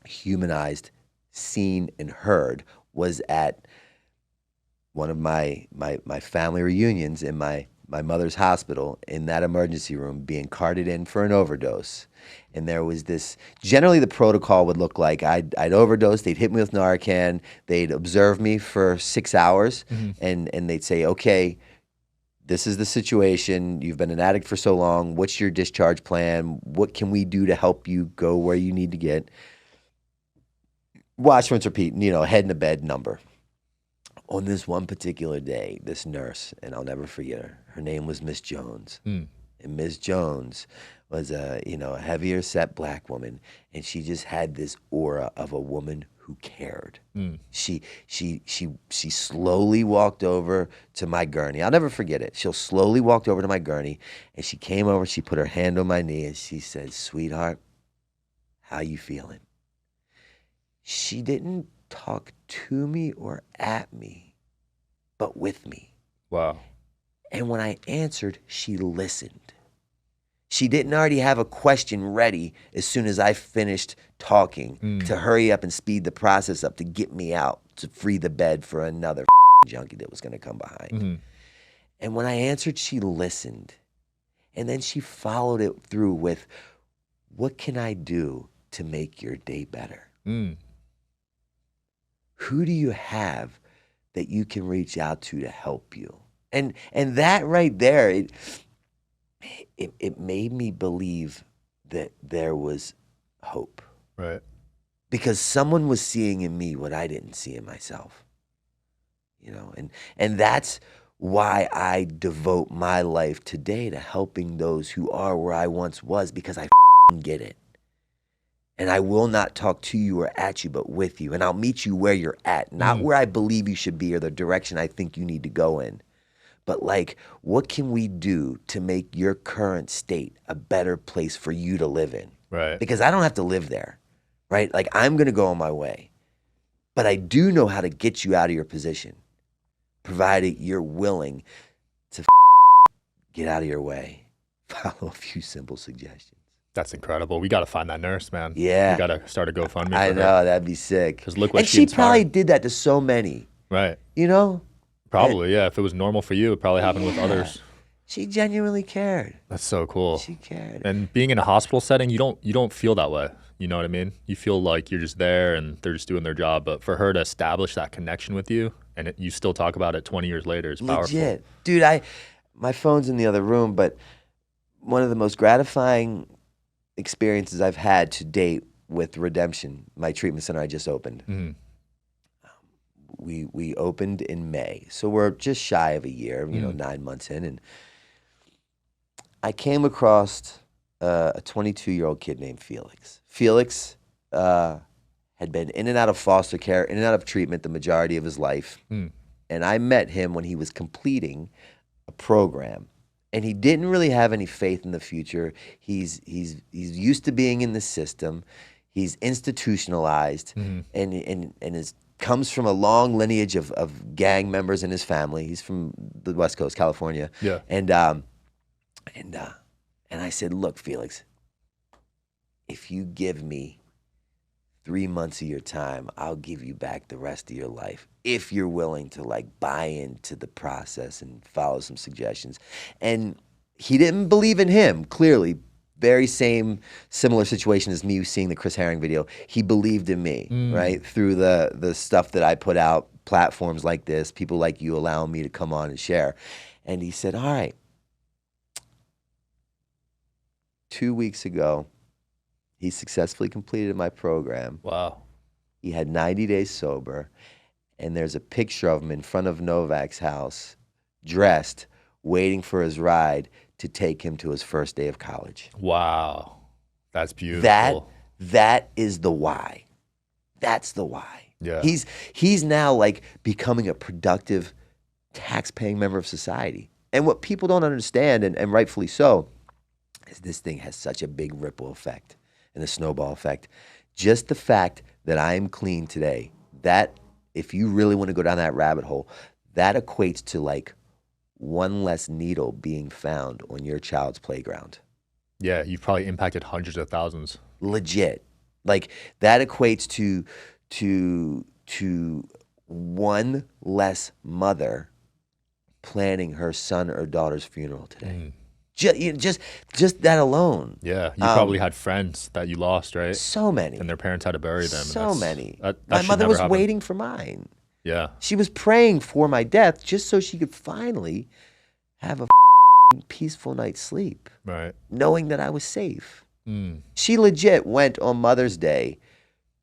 humanized, seen, and heard was at one of my family reunions in my mother's hospital, in that emergency room, being carted in for an overdose. And there was this, generally the protocol would look like I'd overdose, they'd hit me with Narcan, they'd observe me for 6 hours, and they'd say, okay, this is the situation, you've been an addict for so long, what's your discharge plan, what can we do to help you go where you need to get? Watch, rinse, repeat, head in the bed number. On this one particular day, this nurse, and I'll never forget her name was Miss Jones. And Miss Jones was a heavier set black woman, and she just had this aura of a woman who cared. She slowly walked over to my gurney. I'll never forget it. She'll slowly walked over to my gurney, and she came over, she put her hand on my knee, and she said, "Sweetheart, how you feeling?" She didn't talk to me or at me, but with me. Wow. And when I answered, she listened. She didn't already have a question ready as soon as I finished talking to hurry up and speed the process up to get me out, to free the bed for another junkie that was going to come behind. And when I answered, she listened. And then she followed it through with, what can I do to make your day better? Who do you have that you can reach out to help you? And that right there, it made me believe that there was hope. Right. Because someone was seeing in me what I didn't see in myself. And that's why I devote my life today to helping those who are where I once was, because I get it. And I will not talk to you or at you, but with you. And I'll meet you where you're at, not where I believe you should be or the direction I think you need to go in. But what can we do to make your current state a better place for you to live in? Right. Because I don't have to live there, right? I'm going to go on my way. But I do know how to get you out of your position, provided you're willing to get out of your way. Follow a few simple suggestions. That's incredible. We got to find that nurse, man. Yeah. We got to start a GoFundMe for I her. know, that'd be sick. Because look what and she inspired. probably did that to so many. Right. And Probably, yeah. If it was normal for you, it probably happened with others. she genuinely cared. That's so cool. She cared. And being in a hospital setting, you don't feel that way. You know what I mean? You feel like you're just there and they're just doing their job. But for her to establish that connection with you, and you still talk about it 20 years later, is powerful. Legit. Dude, my phone's in the other room, but one of the most gratifying experiences I've had to date with Redemption, my treatment center I just opened. We opened in May, so we're just shy of a year, 9 months in, and I came across a 22-year-old kid named Felix. Felix had been in and out of foster care, in and out of treatment the majority of his life, and I met him when he was completing a program. And he didn't really have any faith in the future. He's used to being in the system. He's institutionalized, and comes from a long lineage of gang members in his family. He's from the West Coast, California. Yeah. And I said, look, Felix, if you give me 3 months of your time, I'll give you back the rest of your life if you're willing to like buy into the process and follow some suggestions. And he didn't believe in him, clearly. Very similar situation as me seeing the Chris Herring video. He believed in me, right? Through the stuff that I put out, platforms like this, people like you allowing me to come on and share. And he said, all right. 2 weeks ago, he successfully completed my program. Wow. He had 90 days sober, and there's a picture of him in front of Novak's house, dressed, waiting for his ride to take him to his first day of college. Wow. That's beautiful. That is the why. That's the why. Yeah. He's now like becoming a productive, tax-paying member of society. And what people don't understand, and rightfully so, is this thing has such a big ripple effect and a snowball effect. Just the fact that I am clean today, that if you really want to go down that rabbit hole, that equates to like one less needle being found on your child's playground. Yeah, you've probably impacted hundreds of thousands. Legit. Like that equates to one less mother planning her son or daughter's funeral today. Just that alone. Yeah, you probably had friends that you lost, right? So many. And their parents had to bury them. So many. That My should mother never was happen. waiting for mine. Yeah. She was praying for my death just so she could finally have a peaceful night's sleep, Right. knowing that I was safe. She legit went on Mother's Day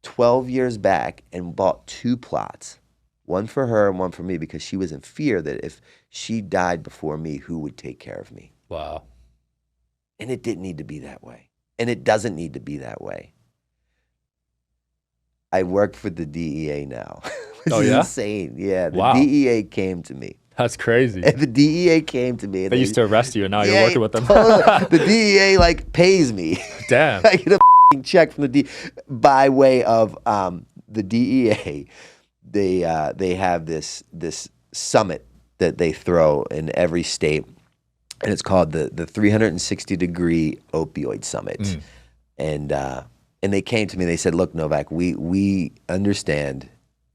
12 years back and bought 2 plots, one for her and one for me, because she was in fear that if she died before me, who would take care of me? Wow. And it didn't need to be that way. And it doesn't need to be that way. I work for the DEA now, which is insane. Yeah, the DEA came to me. That's crazy. And the DEA came to me. And they used to arrest you, and now you're working with them. The DEA like pays me. Damn. I get a check from the DEA by way of the DEA. They have this summit that they throw in every state, and it's called the 360-degree opioid summit. And they came to me. They said, "Look, Novak, we understand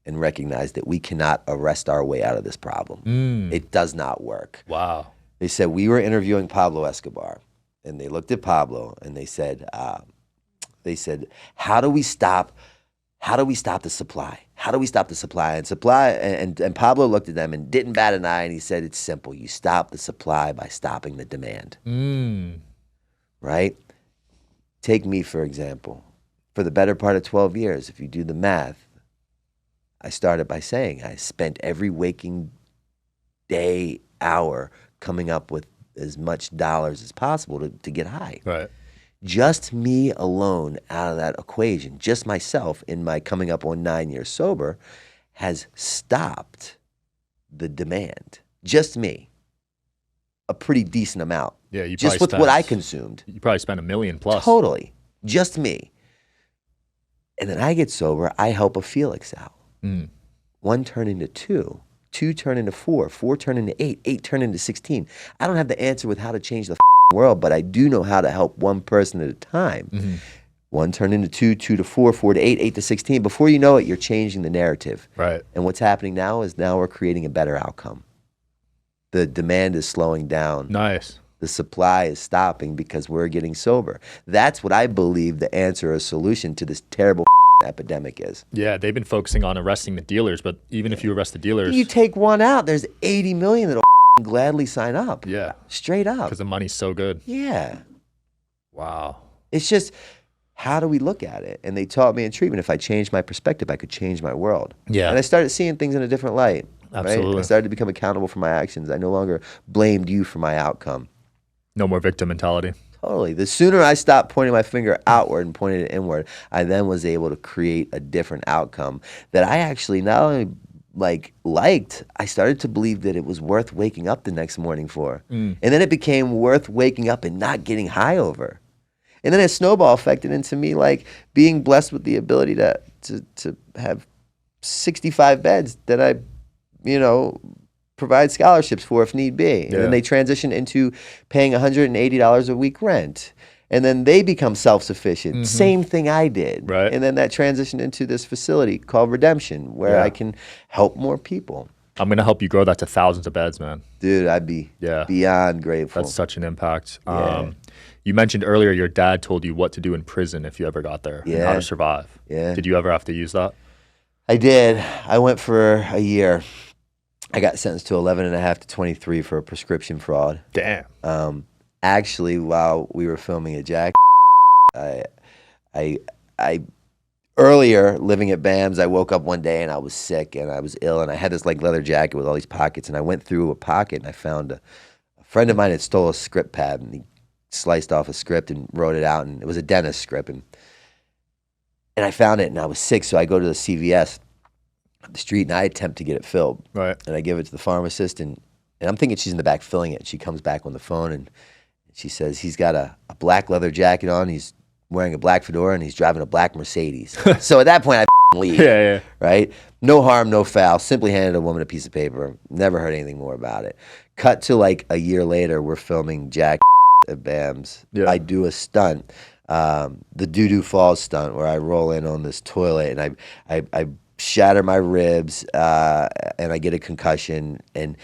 and recognize that we cannot arrest our way out of this problem. It does not work." Wow. They said, we were interviewing Pablo Escobar, and they looked at Pablo and they said, how do we stop the supply? How do we stop the supply? And Pablo looked at them and didn't bat an eye, and he said, it's simple. You stop the supply by stopping the demand. Right? Take me, for example. For the better part of 12 years, if you do the math, I started by saying I spent every waking day, hour coming up with as much dollars as possible to get high. Right. Just me alone out of that equation, just myself in my coming up on 9 years sober, has stopped the demand. Just me. A pretty decent amount. Yeah, you just with what I consumed. You probably spent $1 million plus. Totally. Just me. And then I get sober, I help a Felix out. 1 turn into 2, 2 turn into 4, 4 turn into 8, 8 turn into 16. I don't have the answer with how to change the world, but I do know how to help one person at a time. 1 turn into 2, 2 to 4, 4 to 8, 8 to 16. Before you know it, you're changing the narrative. Right. And what's happening now is we're creating a better outcome. The demand is slowing down. Nice. The supply is stopping because we're getting sober. That's what I believe the answer or solution to this terrible epidemic is. Yeah, they've been focusing on arresting the dealers, but even if you arrest the dealers, you take one out, there's 80 million that'll gladly sign up. Yeah. Straight up. Because the money's so good. Yeah. Wow. It's just, how do we look at it? And they taught me in treatment, if I changed my perspective, I could change my world. Yeah. And I started seeing things in a different light. Absolutely. Right? I started to become accountable for my actions. I no longer blamed you for my outcome. No more victim mentality. Totally. The sooner I stopped pointing my finger outward and pointed it inward, I then was able to create a different outcome that I actually not only liked, I started to believe that it was worth waking up the next morning for. And then it became worth waking up and not getting high over. And then it snowball affected into me being blessed with the ability to have 65 beds that I, provide scholarships for if need be. And then they transition into paying $180 a week rent. And then they become self-sufficient. Same thing I did. Right. And then that transitioned into this facility called Redemption, where I can help more people. I'm going to help you grow that to thousands of beds, man. Dude, I'd be beyond grateful. That's such an impact. Yeah. You mentioned earlier your dad told you what to do in prison if you ever got there and how to survive. Yeah. Did you ever have to use that? I did. I went for a year. I got sentenced to 11 and a half to 23 for a prescription fraud. Damn. Actually, while we were filming a Jackass, I earlier living at BAMS, I woke up one day and I was sick and I was ill and I had this like leather jacket with all these pockets and I went through a pocket and I found a friend of mine had stole a script pad and he sliced off a script and wrote it out and it was a dentist script and I found it and I was sick, so I go to the CVS up the street and I attempt to get it filled. Right. And I give it to the pharmacist and I'm thinking she's in the back filling it. She comes back on the phone and she says he's got a black leather jacket on, he's wearing a black fedora and he's driving a black Mercedes. So at that point I leave. Yeah. Right? No harm, no foul. Simply handed a woman a piece of paper. Never heard anything more about it. Cut to like a year later, we're filming Jackass at BAMS. Yeah. I do a stunt, the doo-doo falls stunt, where I roll in on this toilet and I shatter my ribs and I get a concussion and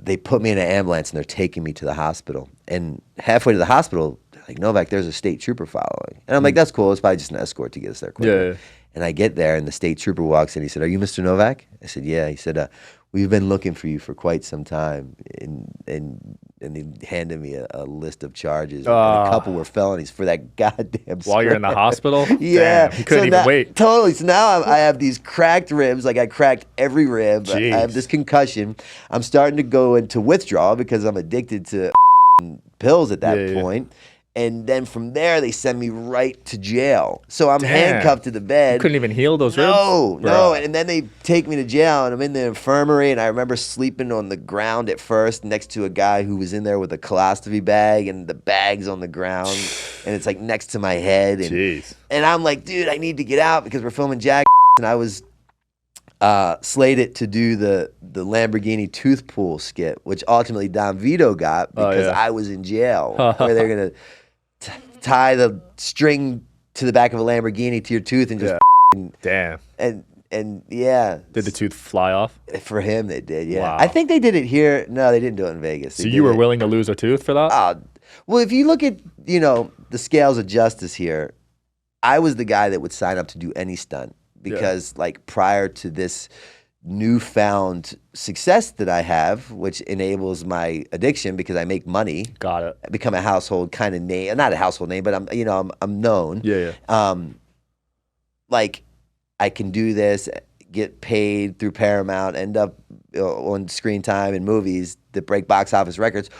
they put me in an ambulance and they're taking me to the hospital. And halfway to the hospital, they're like, Novak, there's a state trooper following. And I'm like, that's cool. It's probably just an escort to get us there quicker. Yeah. And I get there and the state trooper walks in. He said, "Are you Mr. Novak?" I said, "Yeah." He said, "We've been looking for you for quite some time." And he handed me a list of charges. And a couple were felonies for that goddamn While you're in the hospital? Yeah. Damn, you couldn't even wait. Totally. So now I have these cracked ribs. Like I cracked every rib. Jeez. I have this concussion. I'm starting to go into withdrawal because I'm addicted to pills at that point. And then from there, they send me right to jail. So I'm handcuffed to the bed. You couldn't even heal those ribs? No. And then they take me to jail, and I'm in the infirmary, and I remember sleeping on the ground at first next to a guy who was in there with a colostomy bag, and the bag's on the ground, and it's like next to my head. And, Jeez. And I'm like, dude, I need to get out because we're filming Jackass, and I was slated to do the Lamborghini tooth pull skit, which ultimately Don Vito got because I was in jail, where they're going to tie the string to the back of a Lamborghini to your tooth and just damn. And yeah. Did the tooth fly off? For him, they did, yeah. Wow. I think they did it here. No, they didn't do it in Vegas. So you were willing to lose a tooth for that? Well, if you look at, the scales of justice here, I was the guy that would sign up to do any stunt because, like, prior to this newfound success that I have, which enables my addiction because I make money. Got it. I become a household kind of name, not a household name, but I'm known. Yeah. Like I can do this, get paid through Paramount, end up on screen time in movies that break box office records,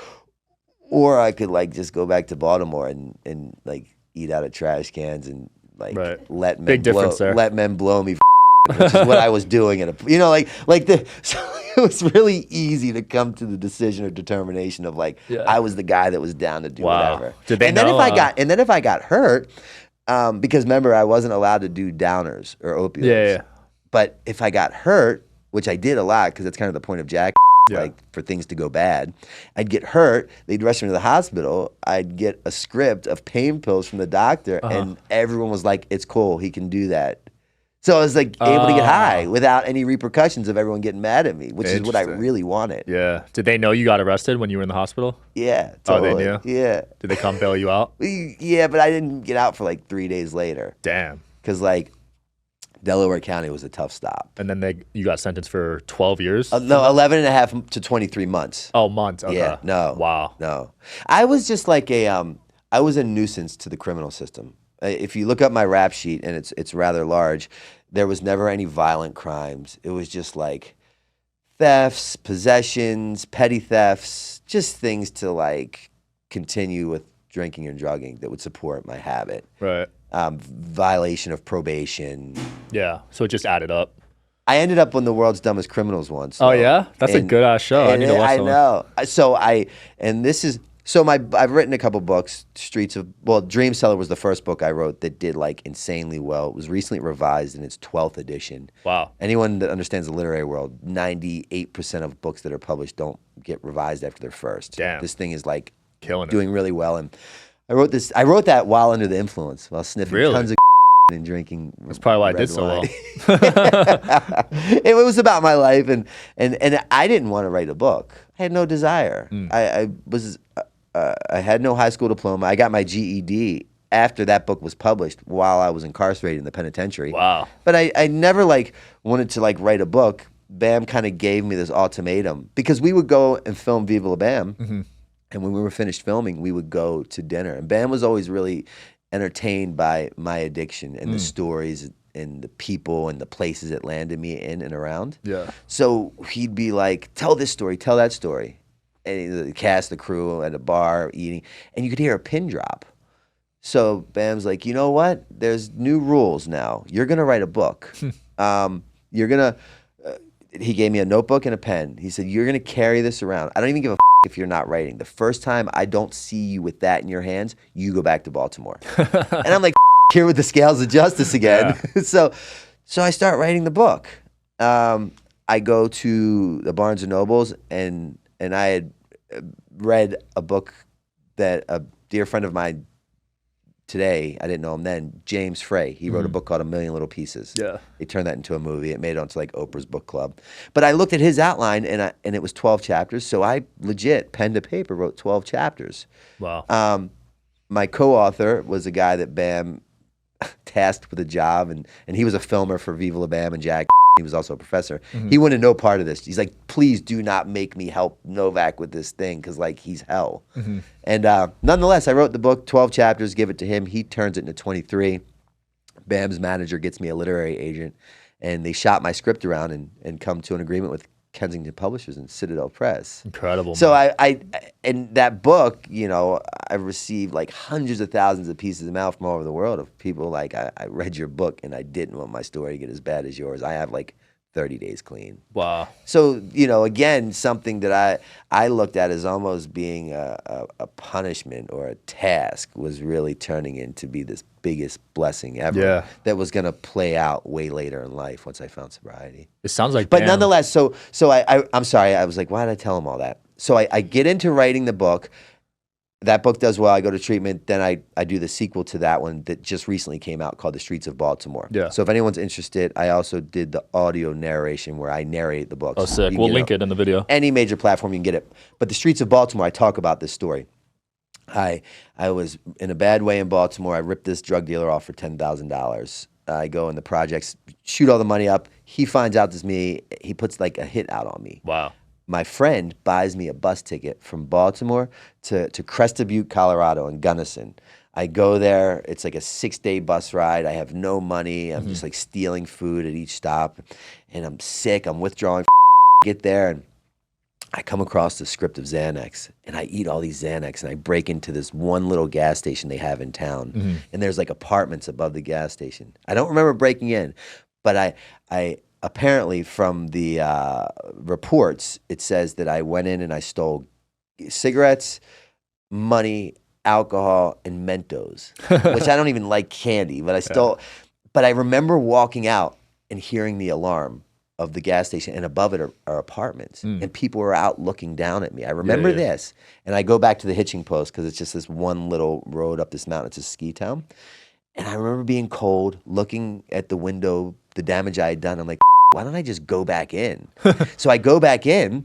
or I could like just go back to Baltimore and like eat out of trash cans and like let men blow me. Which is what I was doing so it was really easy to come to the decision or determination of like I was the guy that was down to do whatever. Did they and know? Then if I got hurt, because remember I wasn't allowed to do downers or opioids. Yeah. But if I got hurt, which I did a lot because that's kind of the point of Jack. Like for things to go bad, I'd get hurt. They'd rush me to the hospital. I'd get a script of pain pills from the doctor, and everyone was like, "It's cool. He can do that." So I was like able to get high without any repercussions of everyone getting mad at me, which is what I really wanted. Yeah. Did they know you got arrested when you were in the hospital? Yeah. Totally. Oh, they knew? Yeah. Did they come bail you out? Yeah, but I didn't get out for like 3 days later. Damn. Because like Delaware County was a tough stop. And then you got sentenced for 12 years? No, 11 and a half to 23 months. Oh, months. Okay. Yeah. No. Wow. No. I was just like I was a nuisance to the criminal system. If you look up my rap sheet, and it's rather large, there was never any violent crimes. It was just like thefts, possessions, petty thefts, just things to like continue with drinking and drugging that would support my habit. Right. Violation of probation. Yeah. So it just added up. I ended up on The World's Dumbest Criminals once. Oh, yeah? That's a good ass show. I need to watch that one. know. I've written a couple books. Dream Seller was the first book I wrote that did like insanely well. It was recently revised in its 12th edition. Wow. Anyone that understands the literary world, 98% of books that are published don't get revised after their first. Damn. This thing is like killing doing really well. And I wrote that while under the influence, while sniffing tons of and drinking. That's probably why I did so well. It was about my life, and I didn't want to write a book. I had no desire. I had no high school diploma. I got my GED after that book was published while I was incarcerated in the penitentiary. Wow. But I never wanted to write a book. Bam kind of gave me this ultimatum because we would go and film Viva La Bam, and when we were finished filming, we would go to dinner. And Bam was always really entertained by my addiction and the stories and the people and the places it landed me in and around. Yeah. So he'd be like, tell this story, tell that story. And the cast, the crew at a bar eating, and you could hear a pin drop. So Bam's like, you know what? There's new rules now. You're going to write a book. You're going to, he gave me a notebook and a pen. He said, you're going to carry this around. I don't even give a if you're not writing. The first time I don't see you with that in your hands, you go back to Baltimore. And I'm like, here with the scales of justice again. Yeah. So I start writing the book. I go to the Barnes and Nobles, and I had read a book that a dear friend of mine today, I didn't know him then, James Frey. He wrote a book called A Million Little Pieces. Yeah. They turned that into a movie. It made it onto Oprah's book club. But I looked at his outline, and it was 12 chapters, so I legit, pen to paper, wrote 12 chapters. Wow. My co-author was a guy that Bam tasked with a job, and he was a filmer for Viva La Bam and Jackass. He was also a professor. He wanted no part of this. He's like, please do not make me help Novak with this thing because he's hell. And nonetheless, I wrote the book, 12 chapters, give it to him. He turns it into 23. Bam's manager gets me a literary agent, and they shop my script around and come to an agreement with Kensington Publishers and Citadel Press. Incredible. So I in that book, I received hundreds of thousands of pieces of mail from all over the world of people I read your book and I didn't want my story to get as bad as yours. I have 30 days clean. Wow. So, again, something that I looked at as almost being a punishment or a task was really turning into be this biggest blessing ever that was going to play out way later in life once I found sobriety. It sounds like But nonetheless, so I'm sorry, I was like, why did I tell him all that? So I get into writing the book. That book does well. I go to treatment. Then I do the sequel to that one that just recently came out called The Streets of Baltimore. Yeah. So if anyone's interested, I also did the audio narration where I narrate the book. Oh, sick. We'll link it in the video. Any major platform you can get it. But The Streets of Baltimore, I talk about this story. I was in a bad way in Baltimore. I ripped this drug dealer off for $10,000. I go in the projects, shoot all the money up. He finds out this is me. He puts a hit out on me. Wow. My friend buys me a bus ticket from Baltimore to Crested Butte, Colorado, in Gunnison. I go there. It's a 6-day bus ride. I have no money. I'm just stealing food at each stop. And I'm sick. I'm withdrawing. Get there, and I come across the script of Xanax. And I eat all these Xanax, and I break into this one little gas station they have in town. And there's apartments above the gas station. I don't remember breaking in, but I apparently from the reports, it says that I went in and I stole cigarettes, money, alcohol, and Mentos, which I don't even like candy, but I stole. But I remember walking out and hearing the alarm of the gas station, and above it are apartments, and people were out looking down at me. I remember this, and I go back to the hitching post because it's just this one little road up this mountain. It's a ski town, and I remember being cold, looking at the window, the damage I had done. I'm like, why don't I just go back in? So I go back in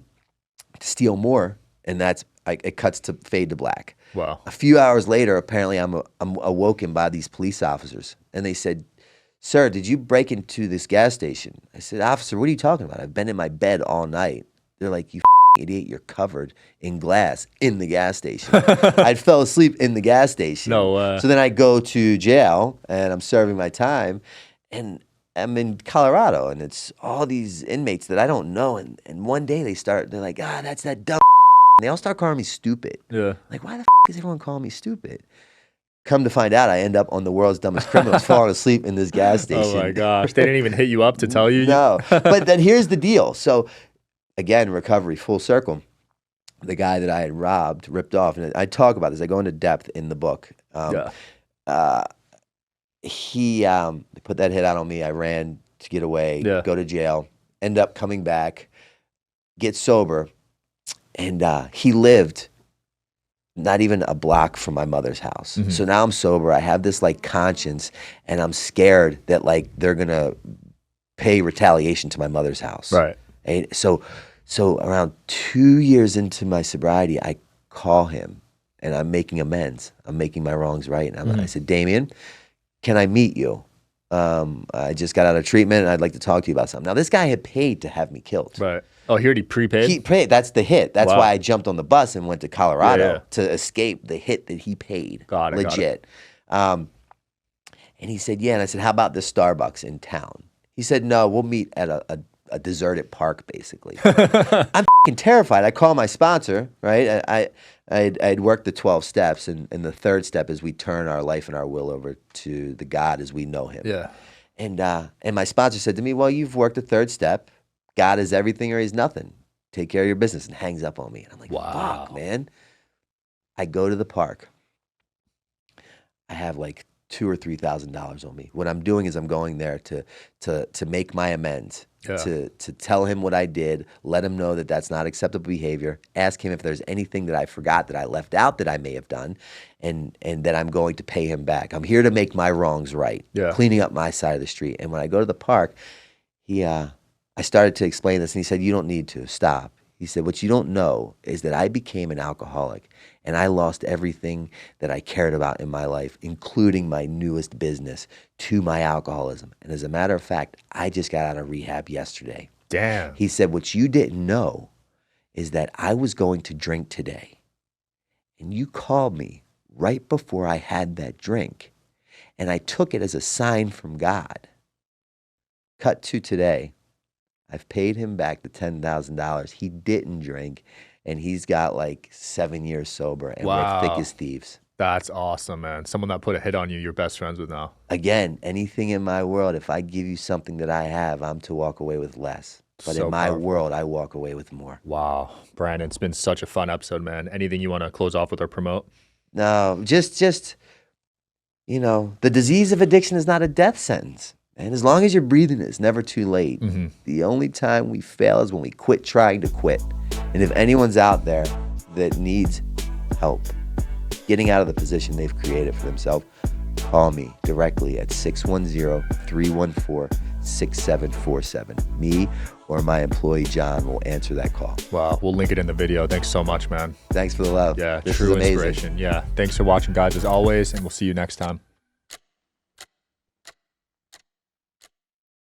to steal more, and it cuts to fade to black. Wow. A few hours later, apparently I'm awoken by these police officers, and they said, sir, did you break into this gas station? I said, officer, what are you talking about? I've been in my bed all night. They're like, you idiot, you're covered in glass in the gas station. I fell asleep in the gas station. No way. So then I go to jail, and I'm serving my time, and I'm in Colorado, and it's all these inmates that I don't know, and one day they're like, that's that dumb. And they all start calling me stupid. Yeah. Like, why the is everyone calling me stupid? Come to find out, I end up on the world's dumbest criminals, falling asleep in this gas station. Oh my gosh, they didn't even hit you up to tell you? No, but then here's the deal. So again, recovery, full circle. The guy that I had ripped off, and I talk about this. I go into depth in the book. He put that hit out on me. I ran to get away, go to jail, end up coming back, get sober, and he lived not even a block from my mother's house. So now I'm sober. I have this like conscience, and I'm scared that like they're gonna pay retaliation to my mother's house. Right. And so around 2 years into my sobriety, I call him and I'm making amends. I'm making my wrongs right. And I said, Damien, can I meet you? I just got out of treatment and I'd like to talk to you about something. Now, this guy had paid to have me killed. Right. Oh, he already prepaid? He paid. That's the hit. That's Wow. why I jumped on the bus and went to Colorado Yeah. to escape the hit that he paid. Got it. Legit. And he said, yeah. And I said, how about the Starbucks in town? He said, no, we'll meet at a deserted park, basically. I'm f***ing terrified. I call my sponsor, right? I'd worked the 12 steps, and the third step is we turn our life and our will over to the God as we know him. Yeah. And my sponsor said to me, well, you've worked the third step. God is everything or he's nothing. Take care of your business, and hangs up on me. And I'm like, wow. Fuck, man. I go to the park. I have like $2,000 or $3,000 on me. What I'm doing is I'm going there to make my amends, to tell him what I did, let him know that that's not acceptable behavior, ask him if there's anything that I forgot that I left out that I may have done, and that I'm going to pay him back. I'm here to make my wrongs right, cleaning up my side of the street. And when I go to the park, I started to explain this, and he said, you don't need to, stop. He said, what you don't know is that I became an alcoholic, and I lost everything that I cared about in my life, including my newest business, to my alcoholism. And as a matter of fact, I just got out of rehab yesterday. Damn. He said, what you didn't know is that I was going to drink today, and you called me right before I had that drink, and I took it as a sign from God. Cut to today. I've paid him back the $10,000. He didn't drink, and he's got like 7 years sober, and we're thick as thieves. That's awesome, man. Someone that put a hit on you, you're best friends with now. Again, anything in my world, if I give you something that I have, I'm to walk away with less. But So in my powerful. world, I walk away with more. Wow. Brandon, it's been such a fun episode, man. Anything you want to close off with or promote? No, just the disease of addiction is not a death sentence. And as long as you're breathing, it's never too late. The only time we fail is when we quit trying to quit. And if anyone's out there that needs help getting out of the position they've created for themselves, call me directly at 610-314-6747. Me or my employee, John, will answer that call. Wow. We'll link it in the video. Thanks so much, man. Thanks for the love. Yeah, This true is amazing. inspiration. Yeah. Thanks for watching, guys, as always, and we'll see you next time.